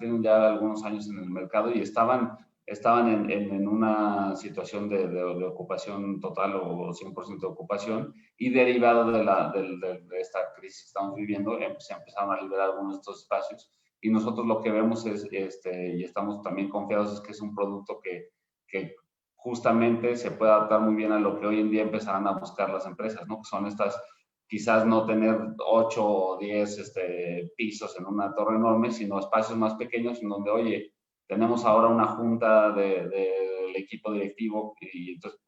algunos años en el mercado y estaban en una situación de ocupación total o 100% de ocupación, y derivado de esta crisis que estamos viviendo, se empezaron a liberar algunos de estos espacios, y nosotros lo que vemos es, y estamos también confiados, es que es un producto que justamente se puede adaptar muy bien a lo que hoy en día empezarán a buscar las empresas, ¿no? Que son estas, quizás no tener 8 o 10 pisos en una torre enorme, sino espacios más pequeños en donde, oye, tenemos ahora una junta del equipo directivo y entonces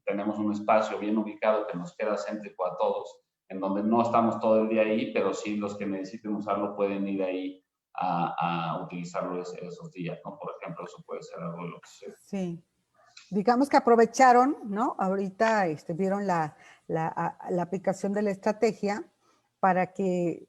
tenemos un espacio bien ubicado que nos queda céntrico a todos, en donde no estamos todo el día ahí, pero sí los que necesiten usarlo pueden ir ahí a utilizarlo esos días, ¿no? Por ejemplo, eso puede ser algo de lo que se... Sí. Digamos que aprovecharon, ¿no? Ahorita vieron la aplicación de la estrategia para que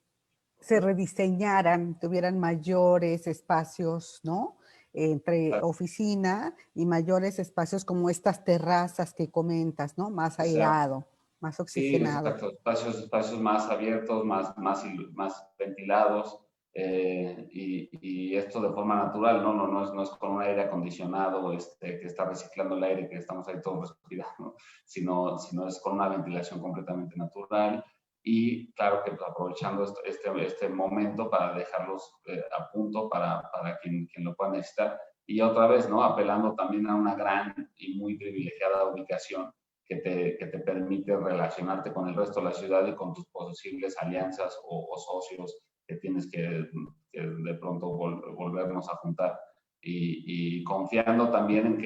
se rediseñaran, tuvieran mayores espacios, ¿no? Entre oficina y mayores espacios como estas terrazas que comentas, ¿no? Más airado, más oxigenado. Sí, exacto. Espacios más abiertos, más ventilados, y esto de forma natural, no es con un aire acondicionado que está reciclando el aire que estamos ahí todos respirando, sino es con una ventilación completamente natural. Y claro que pues, aprovechando este momento para dejarlos a punto para quien lo pueda necesitar. Y otra vez, ¿no? Apelando también a una gran y muy privilegiada ubicación que te permite relacionarte con el resto de la ciudad y con tus posibles alianzas o socios que tienes que de pronto volvernos a juntar. Y confiando también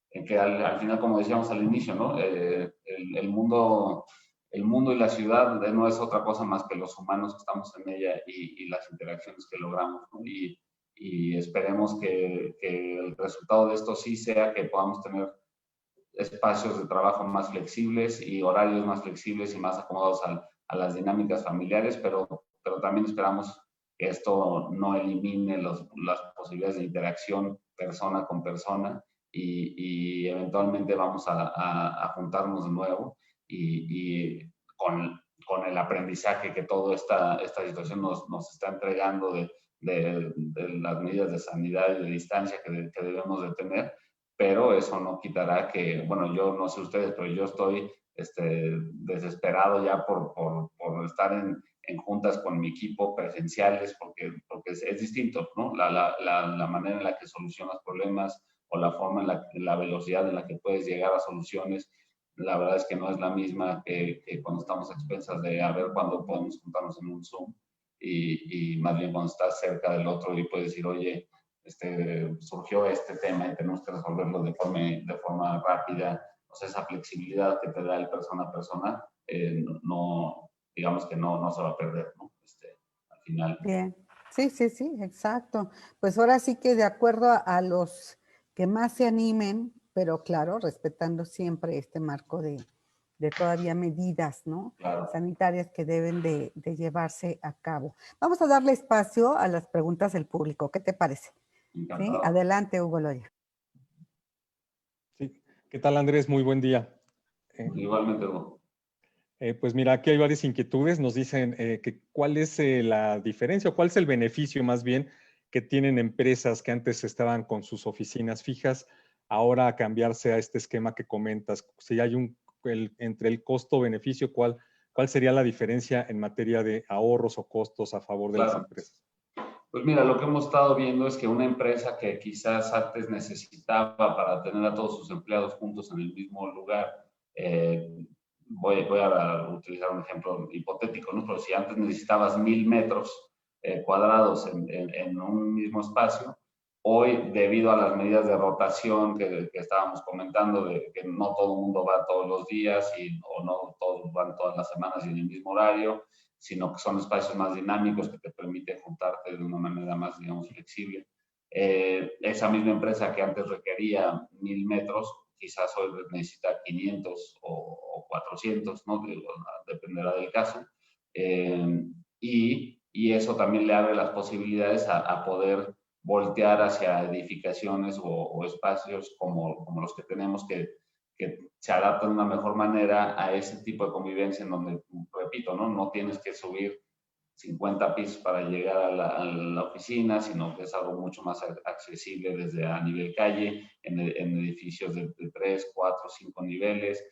en que al final, como decíamos al inicio, ¿no? El mundo y la ciudad no es otra cosa más que los humanos que estamos en ella y las interacciones que logramos, ¿no? Y esperemos que el resultado de esto sí sea que podamos tener espacios de trabajo más flexibles y horarios más flexibles y más acomodados a las dinámicas familiares, pero también esperamos que esto no elimine las posibilidades de interacción persona con persona, y eventualmente vamos a juntarnos de nuevo y con el aprendizaje que toda esta situación nos está entregando de las medidas de sanidad y de distancia que debemos de tener. Pero eso no quitará que, bueno, yo no sé ustedes, pero yo estoy desesperado ya por estar en juntas con mi equipo presenciales, porque es distinto, ¿no? La manera en la que solucionas problemas o la forma la velocidad en la que puedes llegar a soluciones, la verdad es que no es la misma que cuando estamos a expensas de a ver cuándo podemos juntarnos en un Zoom, y más bien cuando estás cerca del otro y puedes decir, oye, surgió este tema y tenemos que resolverlo de forma rápida. O sea, esa flexibilidad que te da el persona a persona, digamos que no se va a perder, ¿no? Al final. Bien, sí, exacto. Pues ahora sí que de acuerdo a los que más se animen, pero claro, respetando siempre este marco de de todavía medidas, ¿no? Claro. Sanitarias que deben de llevarse a cabo. Vamos a darle espacio a las preguntas del público. ¿Qué te parece? ¿Sí? Encantado. Adelante, Hugo Loya. Sí. ¿Qué tal, Andrés? Muy buen día. Igualmente, Hugo. Pues mira, aquí hay varias inquietudes. Nos dicen que cuál es la diferencia o cuál es el beneficio más bien que tienen empresas que antes estaban con sus oficinas fijas, ahora a cambiarse a este esquema que comentas. Si hay entre el costo-beneficio, ¿cuál sería la diferencia en materia de ahorros o costos a favor de las Claro. empresas? Pues mira, lo que hemos estado viendo es que una empresa que quizás antes necesitaba para tener a todos sus empleados juntos en el mismo lugar, voy a utilizar un ejemplo hipotético, ¿no? Pero si antes necesitabas 1000 metros cuadrados en un mismo espacio, hoy, debido a las medidas de rotación que estábamos comentando, de que no todo el mundo va todos los días o no todos van todas las semanas y en el mismo horario, sino que son espacios más dinámicos que te permiten juntarte de una manera más, digamos, flexible. Esa misma empresa que antes requería 1000 metros, quizás hoy necesita 500 o 400, ¿no? Dependerá del caso. Y eso también le abre las posibilidades a poder voltear hacia edificaciones o espacios como los que tenemos que se adaptan de una mejor manera a ese tipo de convivencia en donde, repito, no tienes que subir 50 pisos para llegar a la oficina, sino que es algo mucho más accesible desde a nivel calle, en edificios de 3, 4, 5 niveles,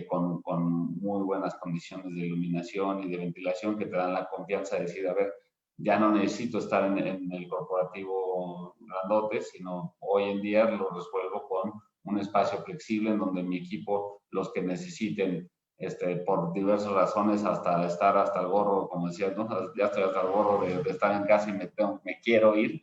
con muy buenas condiciones de iluminación y de ventilación que te dan la confianza de decir, a ver, ya no necesito estar en el corporativo grandote, sino hoy en día lo resuelvo con un espacio flexible en donde mi equipo, los que necesiten, por diversas razones, hasta estar hasta el gorro, como decías, ¿no? Ya estoy hasta el gorro de estar en casa y me quiero ir,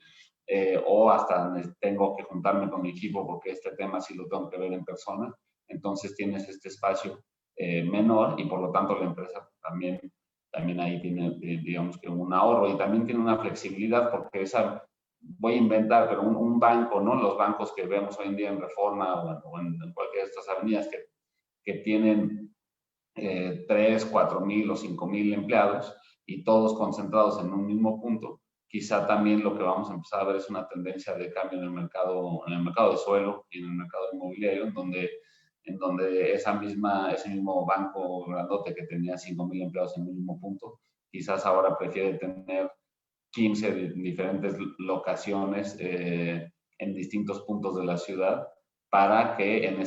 o hasta tengo que juntarme con mi equipo porque este tema sí lo tengo que ver en persona. Entonces tienes este espacio menor y por lo tanto la empresa también ahí tiene, digamos que un ahorro y también tiene una flexibilidad porque voy a inventar, pero un banco, ¿no? Los bancos que vemos hoy en día en Reforma o en cualquiera de estas avenidas que tienen 3, 4 mil o 5 mil empleados y todos concentrados en un mismo punto, quizá también lo que vamos a empezar a ver es una tendencia de cambio en el mercado de suelo y en el mercado inmobiliario, en donde ese mismo banco grandote que tenía 5 mil empleados en un mismo punto, quizás ahora prefiere tener 15 diferentes locaciones en distintos puntos de la ciudad para que en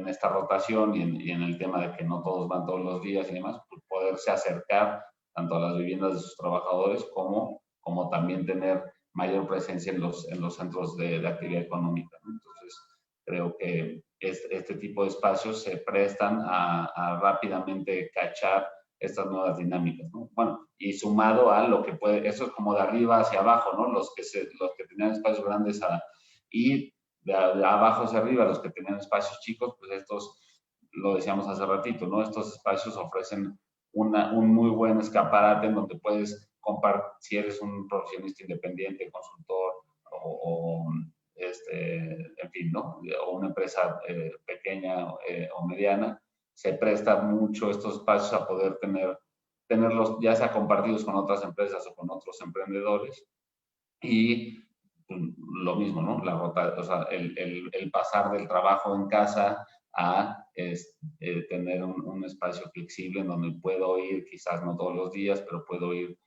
esta rotación y en el tema de que no todos van todos los días y demás, pues poderse acercar tanto a las viviendas de sus trabajadores como también tener mayor presencia en los centros de actividad económica, ¿no? Entonces, creo que este tipo de espacios se prestan a rápidamente cachar estas nuevas dinámicas, ¿no? Bueno, y sumado a lo que eso es como de arriba hacia abajo, ¿no? Los que tenían espacios grandes y de abajo hacia arriba, los que tenían espacios chicos, pues estos, lo decíamos hace ratito, ¿no? Estos espacios ofrecen un muy buen escaparate en donde puedes compartir, si eres un profesionista independiente, consultor en fin, ¿no? O una empresa pequeña o mediana, se presta mucho estos espacios a poder tenerlos ya sea compartidos con otras empresas o con otros emprendedores y lo mismo, ¿no? O sea, el pasar del trabajo en casa a tener un espacio flexible en donde puedo ir, quizás no todos los días, pero puedo ir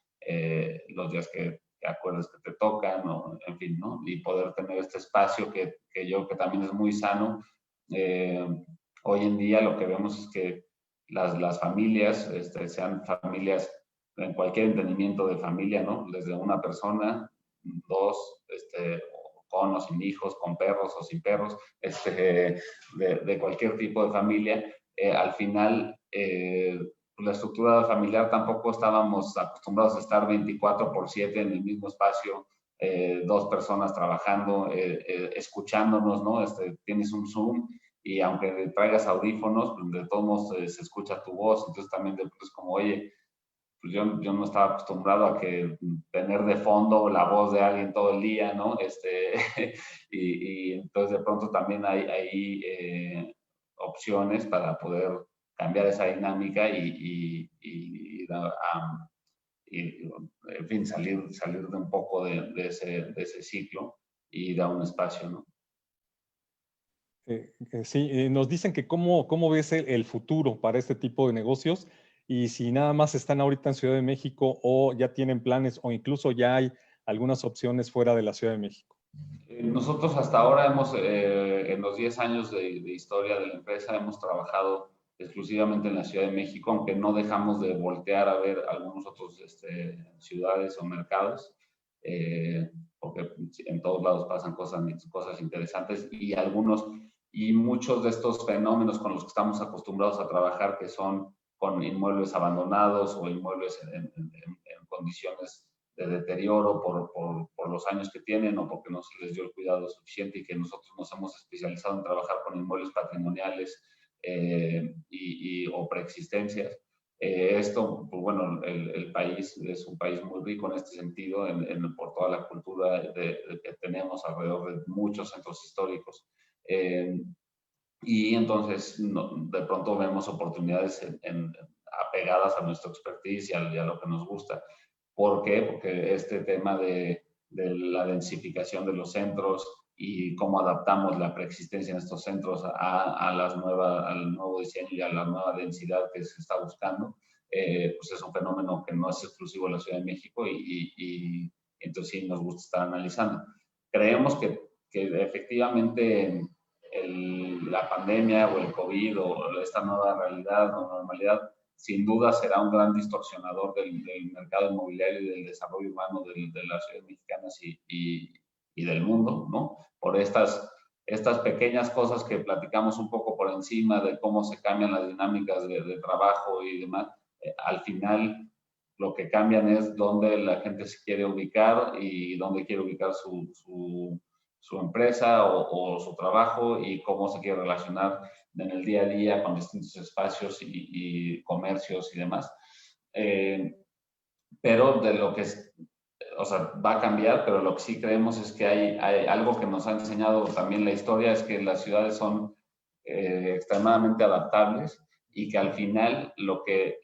los días que acuerdes que te tocan, o, en fin, ¿no? Y poder tener este espacio que también es muy sano. Hoy en día lo que vemos es que las familias, sean familias en cualquier entendimiento de familia, ¿no? Desde una persona, 2, con o sin hijos, con perros o sin perros, de cualquier tipo de familia, al final la estructura familiar tampoco estábamos acostumbrados a estar 24/7 en el mismo espacio, 2 personas trabajando, escuchándonos, ¿no? Tienes un Zoom y aunque traigas audífonos, pues de todos modos se escucha tu voz, entonces también es como, oye, pues yo no estaba acostumbrado a tener de fondo la voz de alguien todo el día, ¿no? y entonces de pronto también hay opciones para poder cambiar esa dinámica en fin, salir de un poco de ese ciclo y dar un espacio, ¿no? Sí, nos dicen que cómo ves el futuro para este tipo de negocios y si nada más están ahorita en Ciudad de México o ya tienen planes o incluso ya hay algunas opciones fuera de la Ciudad de México. Nosotros hasta ahora en los 10 años de historia de la empresa, hemos trabajado exclusivamente en la Ciudad de México, aunque no dejamos de voltear a ver algunos otros ciudades o mercados, porque en todos lados pasan cosas interesantes y muchos de estos fenómenos con los que estamos acostumbrados a trabajar, que son con inmuebles abandonados o inmuebles en condiciones de deterioro por los años que tienen o porque no se les dio el cuidado suficiente, y que nosotros nos hemos especializado en trabajar con inmuebles patrimoniales o preexistencias. Esto, pues bueno, el país es un país muy rico en este sentido, por toda la cultura que tenemos alrededor de muchos centros históricos. Y entonces de pronto vemos oportunidades apegadas a nuestra expertise y a lo que nos gusta. ¿Por qué? Porque este tema de la densificación de los centros y cómo adaptamos la preexistencia en estos centros al nuevo diseño y a la nueva densidad que se está buscando, pues es un fenómeno que no es exclusivo de la Ciudad de México y entonces sí nos gusta estar analizando. Creemos que efectivamente la pandemia o el COVID o esta nueva realidad o normalidad sin duda será un gran distorsionador del mercado inmobiliario y del desarrollo urbano de las ciudades mexicanas y del mundo, ¿no? Por estas pequeñas cosas que platicamos un poco por encima de cómo se cambian las dinámicas de trabajo y demás, al final lo que cambian es dónde la gente se quiere ubicar y dónde quiere ubicar su empresa o su trabajo y cómo se quiere relacionar en el día a día con distintos espacios y comercios y demás. Pero de lo que o sea, va a cambiar, pero lo que sí creemos es que hay algo que nos ha enseñado también la historia, es que las ciudades son extremadamente adaptables y que al final lo que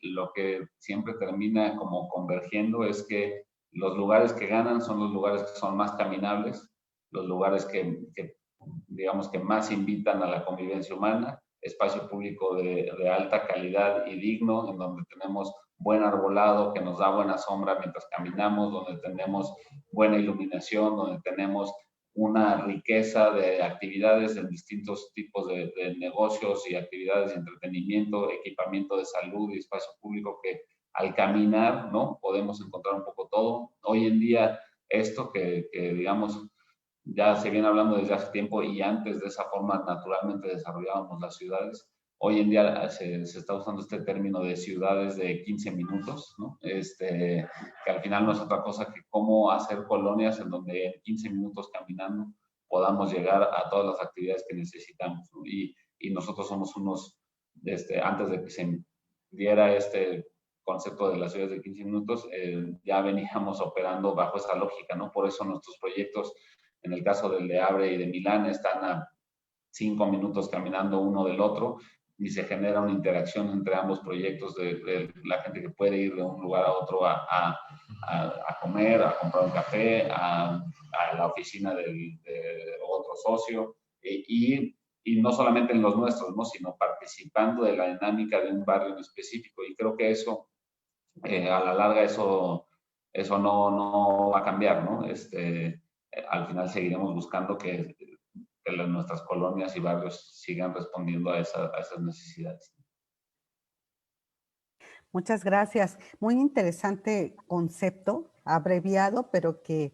siempre termina como convergiendo es que los lugares que ganan son los lugares que son más caminables, los lugares que digamos que más invitan a la convivencia humana, espacio público de alta calidad y digno, en donde tenemos buen arbolado que nos da buena sombra mientras caminamos, donde tenemos buena iluminación, donde tenemos una riqueza de actividades en distintos tipos de negocios y actividades de entretenimiento, equipamiento de salud y espacio público que al caminar, ¿no? Podemos encontrar un poco todo. Hoy en día, esto que digamos, ya se viene hablando desde hace tiempo y antes de esa forma naturalmente desarrollábamos las ciudades. Hoy en día se está usando este término de ciudades de 15 minutos, ¿no? Que al final no es otra cosa que cómo hacer colonias en donde en 15 minutos caminando podamos llegar a todas las actividades que necesitamos, ¿no? Y nosotros somos unos, antes de que se diera este concepto de las ciudades de 15 minutos, ya veníamos operando bajo esa lógica, ¿no? Por eso nuestros proyectos, en el caso del de Abre y de Milán, están a 5 minutos caminando uno del otro y se genera una interacción entre ambos proyectos de la gente que puede ir de un lugar a otro a comer, a comprar un café, a la oficina de otro socio y no solamente en los nuestros, ¿no? Sino participando de la dinámica de un barrio en específico. Y creo que eso, a la larga, eso no va a cambiar, ¿no? Al final seguiremos buscando que nuestras colonias y barrios sigan respondiendo a esas necesidades. Muchas gracias. Muy interesante concepto, abreviado, pero que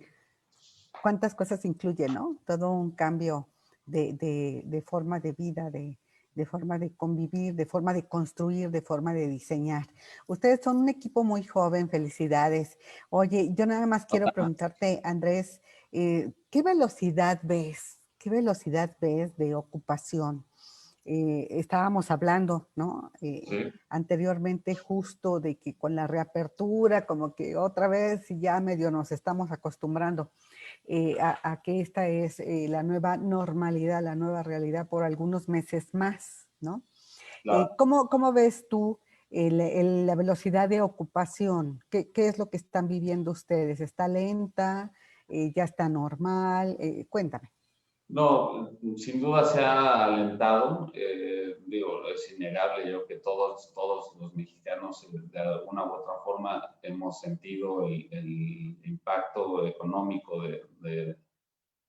cuántas cosas incluye, ¿no? Todo un cambio de forma de vida, de forma de convivir, de forma de construir, de forma de diseñar. Ustedes son un equipo muy joven, felicidades. Oye, yo nada más quiero preguntarte, Andrés, ¿qué velocidad ves? ¿Qué velocidad ves de ocupación? Estábamos hablando, ¿no? Sí. Anteriormente justo de que con la reapertura, como que otra vez ya medio nos estamos acostumbrando a que esta es la nueva normalidad, la nueva realidad por algunos meses más, ¿no? Claro. ¿Cómo ves tú la velocidad de ocupación? ¿Qué es lo que están viviendo ustedes? ¿Está lenta? ¿Ya está normal? Cuéntame. No, sin duda se ha alentado. Digo, es innegable yo que todos los mexicanos de alguna u otra forma hemos sentido el impacto económico de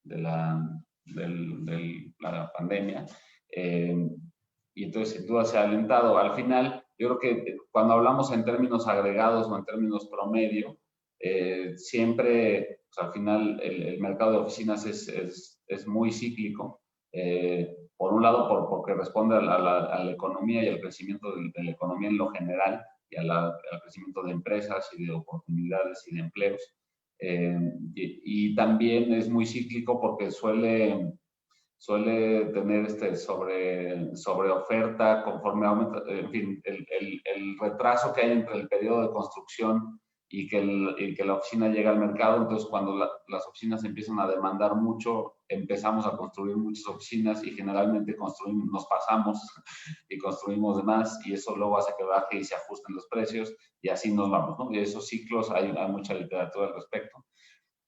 la pandemia. Y entonces sin duda se ha alentado. Al final, yo creo que cuando hablamos en términos agregados o en términos promedio, siempre, pues, al final, el mercado de oficinas es muy cíclico. Por un lado, porque responde a la economía y al crecimiento de la economía en lo general y al crecimiento de empresas y de oportunidades y de empleos. Y también es muy cíclico porque suele tener sobre oferta conforme aumenta, en fin, el retraso que hay entre el periodo de construcción y que la oficina llega al mercado. Entonces, cuando las oficinas empiezan a demandar mucho, empezamos a construir muchas oficinas y generalmente nos pasamos y construimos de más, y eso luego hace que baje y se ajusten los precios, y así nos vamos, ¿no? Y esos ciclos hay mucha literatura al respecto.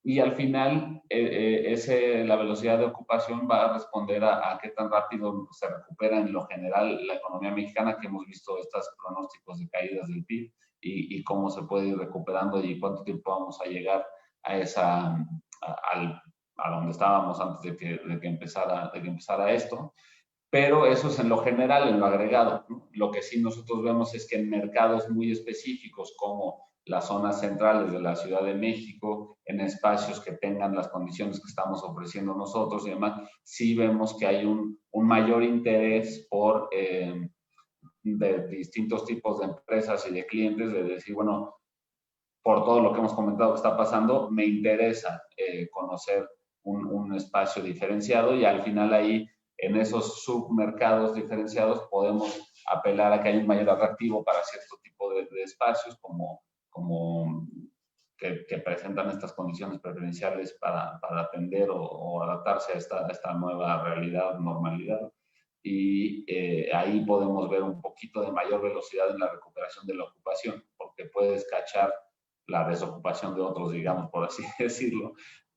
Y al final, la velocidad de ocupación va a responder a qué tan rápido se recupera en lo general la economía mexicana, que hemos visto estos pronósticos de caídas del PIB, y cómo se puede ir recuperando y cuánto tiempo vamos a llegar a donde estábamos antes de que empezara esto. Pero eso es en lo general, en lo agregado, ¿no? Lo que sí nosotros vemos es que en mercados muy específicos, como las zonas centrales de la Ciudad de México, en espacios que tengan las condiciones que estamos ofreciendo nosotros y demás, sí vemos que hay un mayor interés de distintos tipos de empresas y de clientes, de decir, bueno, por todo lo que hemos comentado que está pasando, me interesa conocer un espacio diferenciado, y al final ahí, en esos submercados diferenciados, podemos apelar a que hay un mayor atractivo para cierto tipo de espacios, como que presentan estas condiciones preferenciales para atender o adaptarse a esta nueva realidad, normalidad. Y ahí podemos ver un poquito de mayor velocidad en la recuperación de la ocupación, porque puedes cachar la desocupación de otros, digamos, por así decirlo,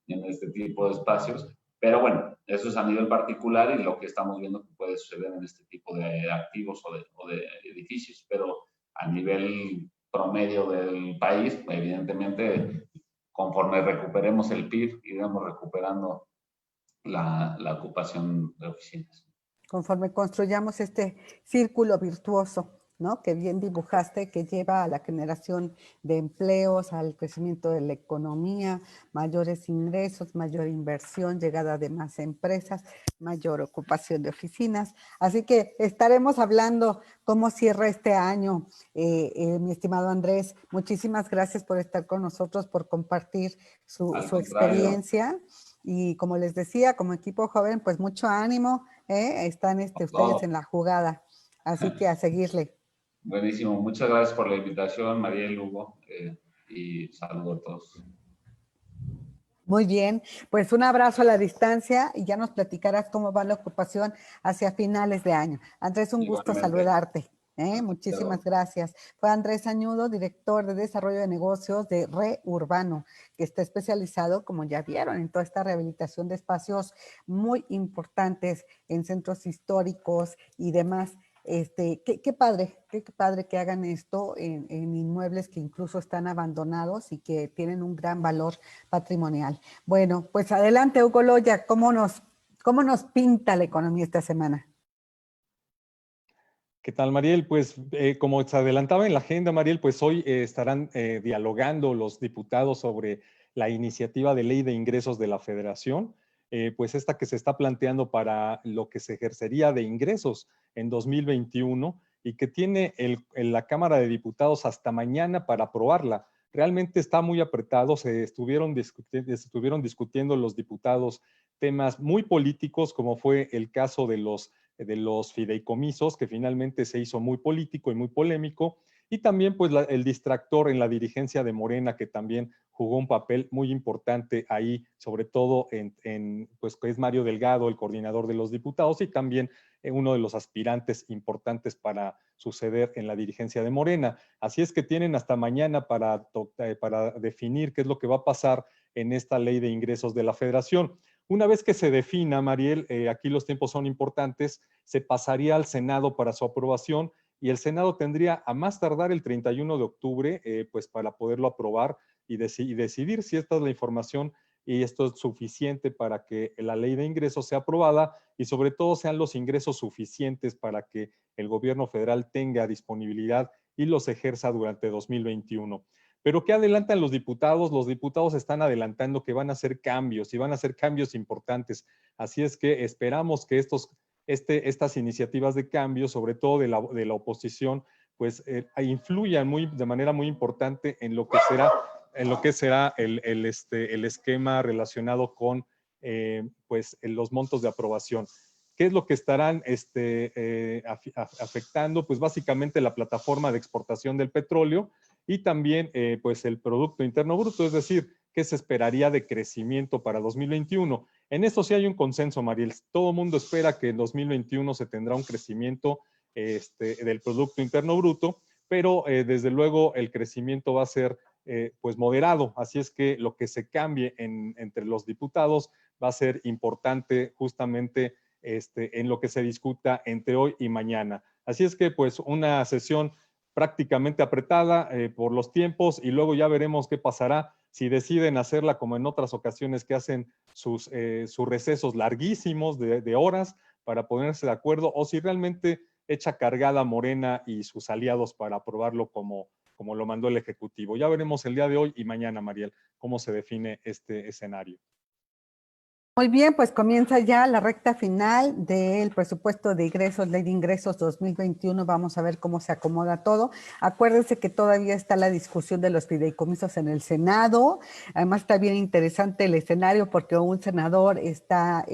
en este tipo de espacios. Pero bueno, eso es a nivel particular y lo que estamos viendo que puede suceder en este tipo de activos o de edificios. Pero a nivel promedio del país, evidentemente, conforme recuperemos el PIB, iremos recuperando la ocupación de oficinas. Conforme construyamos este círculo virtuoso, ¿no? Que bien dibujaste, que lleva a la generación de empleos, al crecimiento de la economía, mayores ingresos, mayor inversión, llegada de más empresas, mayor ocupación de oficinas. Así que estaremos hablando cómo cierra este año, mi estimado Andrés. Muchísimas gracias por estar con nosotros, por compartir su experiencia. Y como les decía, como equipo joven, pues mucho ánimo. Están ustedes en la jugada, así que a seguirle. Buenísimo, muchas gracias por la invitación, Mariel, Hugo, y saludo a todos. Muy bien, pues un abrazo a la distancia y ya nos platicarás cómo va la ocupación hacia finales de año. Andrés, un gusto saludarte. Muchísimas gracias. Fue Andrés Añudo, director de Desarrollo de Negocios de Reurbano, que está especializado, como ya vieron, en toda esta rehabilitación de espacios muy importantes en centros históricos y demás. Qué padre que hagan esto en inmuebles que incluso están abandonados y que tienen un gran valor patrimonial. Bueno, pues adelante, Hugo Loya, ¿cómo nos pinta la economía esta semana? ¿Qué tal, Mariel? Pues como se adelantaba en la agenda, Mariel, pues hoy estarán dialogando los diputados sobre la iniciativa de ley de ingresos de la Federación, pues esta que se está planteando para lo que se ejercería de ingresos en 2021 y que tiene la Cámara de Diputados hasta mañana para aprobarla. Realmente está muy apretado, se estuvieron discutiendo los diputados temas muy políticos, como fue el caso de los fideicomisos, que finalmente se hizo muy político y muy polémico, y también pues el distractor en la dirigencia de Morena, que también jugó un papel muy importante ahí, sobre todo pues que es Mario Delgado, el coordinador de los diputados, y también uno de los aspirantes importantes para suceder en la dirigencia de Morena. Así es que tienen hasta mañana para definir qué es lo que va a pasar en esta ley de ingresos de la Federación. Una vez que se defina, Mariel, aquí los tiempos son importantes, se pasaría al Senado para su aprobación y el Senado tendría a más tardar el 31 de octubre pues para poderlo aprobar y decidir si esta es la información y esto es suficiente para que la ley de ingresos sea aprobada y sobre todo sean los ingresos suficientes para que el gobierno federal tenga disponibilidad y los ejerza durante 2021. Pero ¿qué adelantan los diputados? Los diputados están adelantando que van a hacer cambios y van a hacer cambios importantes. Así es que esperamos que estas iniciativas de cambio, sobre todo de la oposición, pues influyan de manera muy importante en lo que será el esquema relacionado con pues los montos de aprobación. ¿Qué es lo que estarán afectando? Pues básicamente la plataforma de exportación del petróleo y también pues el Producto Interno Bruto, es decir, ¿qué se esperaría de crecimiento para 2021? En esto sí hay un consenso, Mariel. Todo el mundo espera que en 2021 se tendrá un crecimiento del Producto Interno Bruto, pero desde luego el crecimiento va a ser pues moderado. Así es que lo que se cambie entre los diputados va a ser importante justamente en lo que se discuta entre hoy y mañana. Así es que pues una sesión prácticamente apretada por los tiempos y luego ya veremos qué pasará si deciden hacerla como en otras ocasiones que hacen sus recesos larguísimos de horas para ponerse de acuerdo o si realmente echa cargada Morena y sus aliados para aprobarlo como lo mandó el Ejecutivo. Ya veremos el día de hoy y mañana, Mariel, cómo se define este escenario. Muy bien, pues comienza ya la recta final del presupuesto de ingresos, ley de ingresos 2021. Vamos a ver cómo se acomoda todo. Acuérdense que todavía está la discusión de los fideicomisos en el Senado. Además está bien interesante el escenario porque un senador está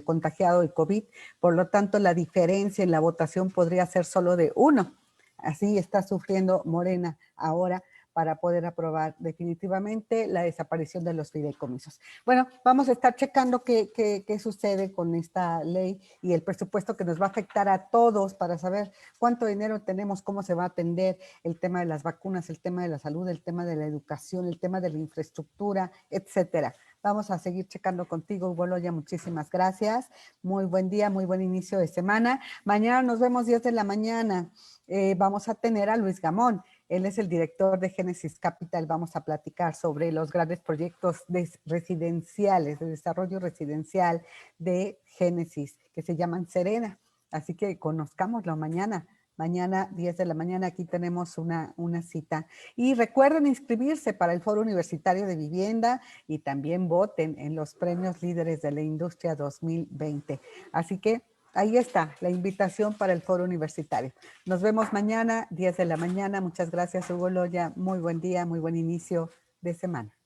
contagiado de COVID. Por lo tanto, la diferencia en la votación podría ser solo de 1. Así está sufriendo Morena ahora para poder aprobar definitivamente la desaparición de los fideicomisos. Bueno, vamos a estar checando qué sucede con esta ley y el presupuesto que nos va a afectar a todos para saber cuánto dinero tenemos, cómo se va a atender el tema de las vacunas, el tema de la salud, el tema de la educación, el tema de la infraestructura, etcétera. Vamos a seguir checando contigo, Hugo Loya. Muchísimas gracias. Muy buen día, muy buen inicio de semana. Mañana nos vemos 10 de la mañana. Vamos a tener a Luis Gamón. Él es el director de Génesis Capital. Vamos a platicar sobre los grandes proyectos residenciales, de desarrollo residencial de Génesis, que se llaman Serena. Así que conozcámoslo mañana. Mañana, 10 de la mañana, aquí tenemos una cita. Y recuerden inscribirse para el Foro Universitario de Vivienda y también voten en los premios Líderes de la Industria 2020. Así que ahí está la invitación para el Foro Universitario. Nos vemos mañana, 10 de la mañana. Muchas gracias, Hugo Loya. Muy buen día, muy buen inicio de semana.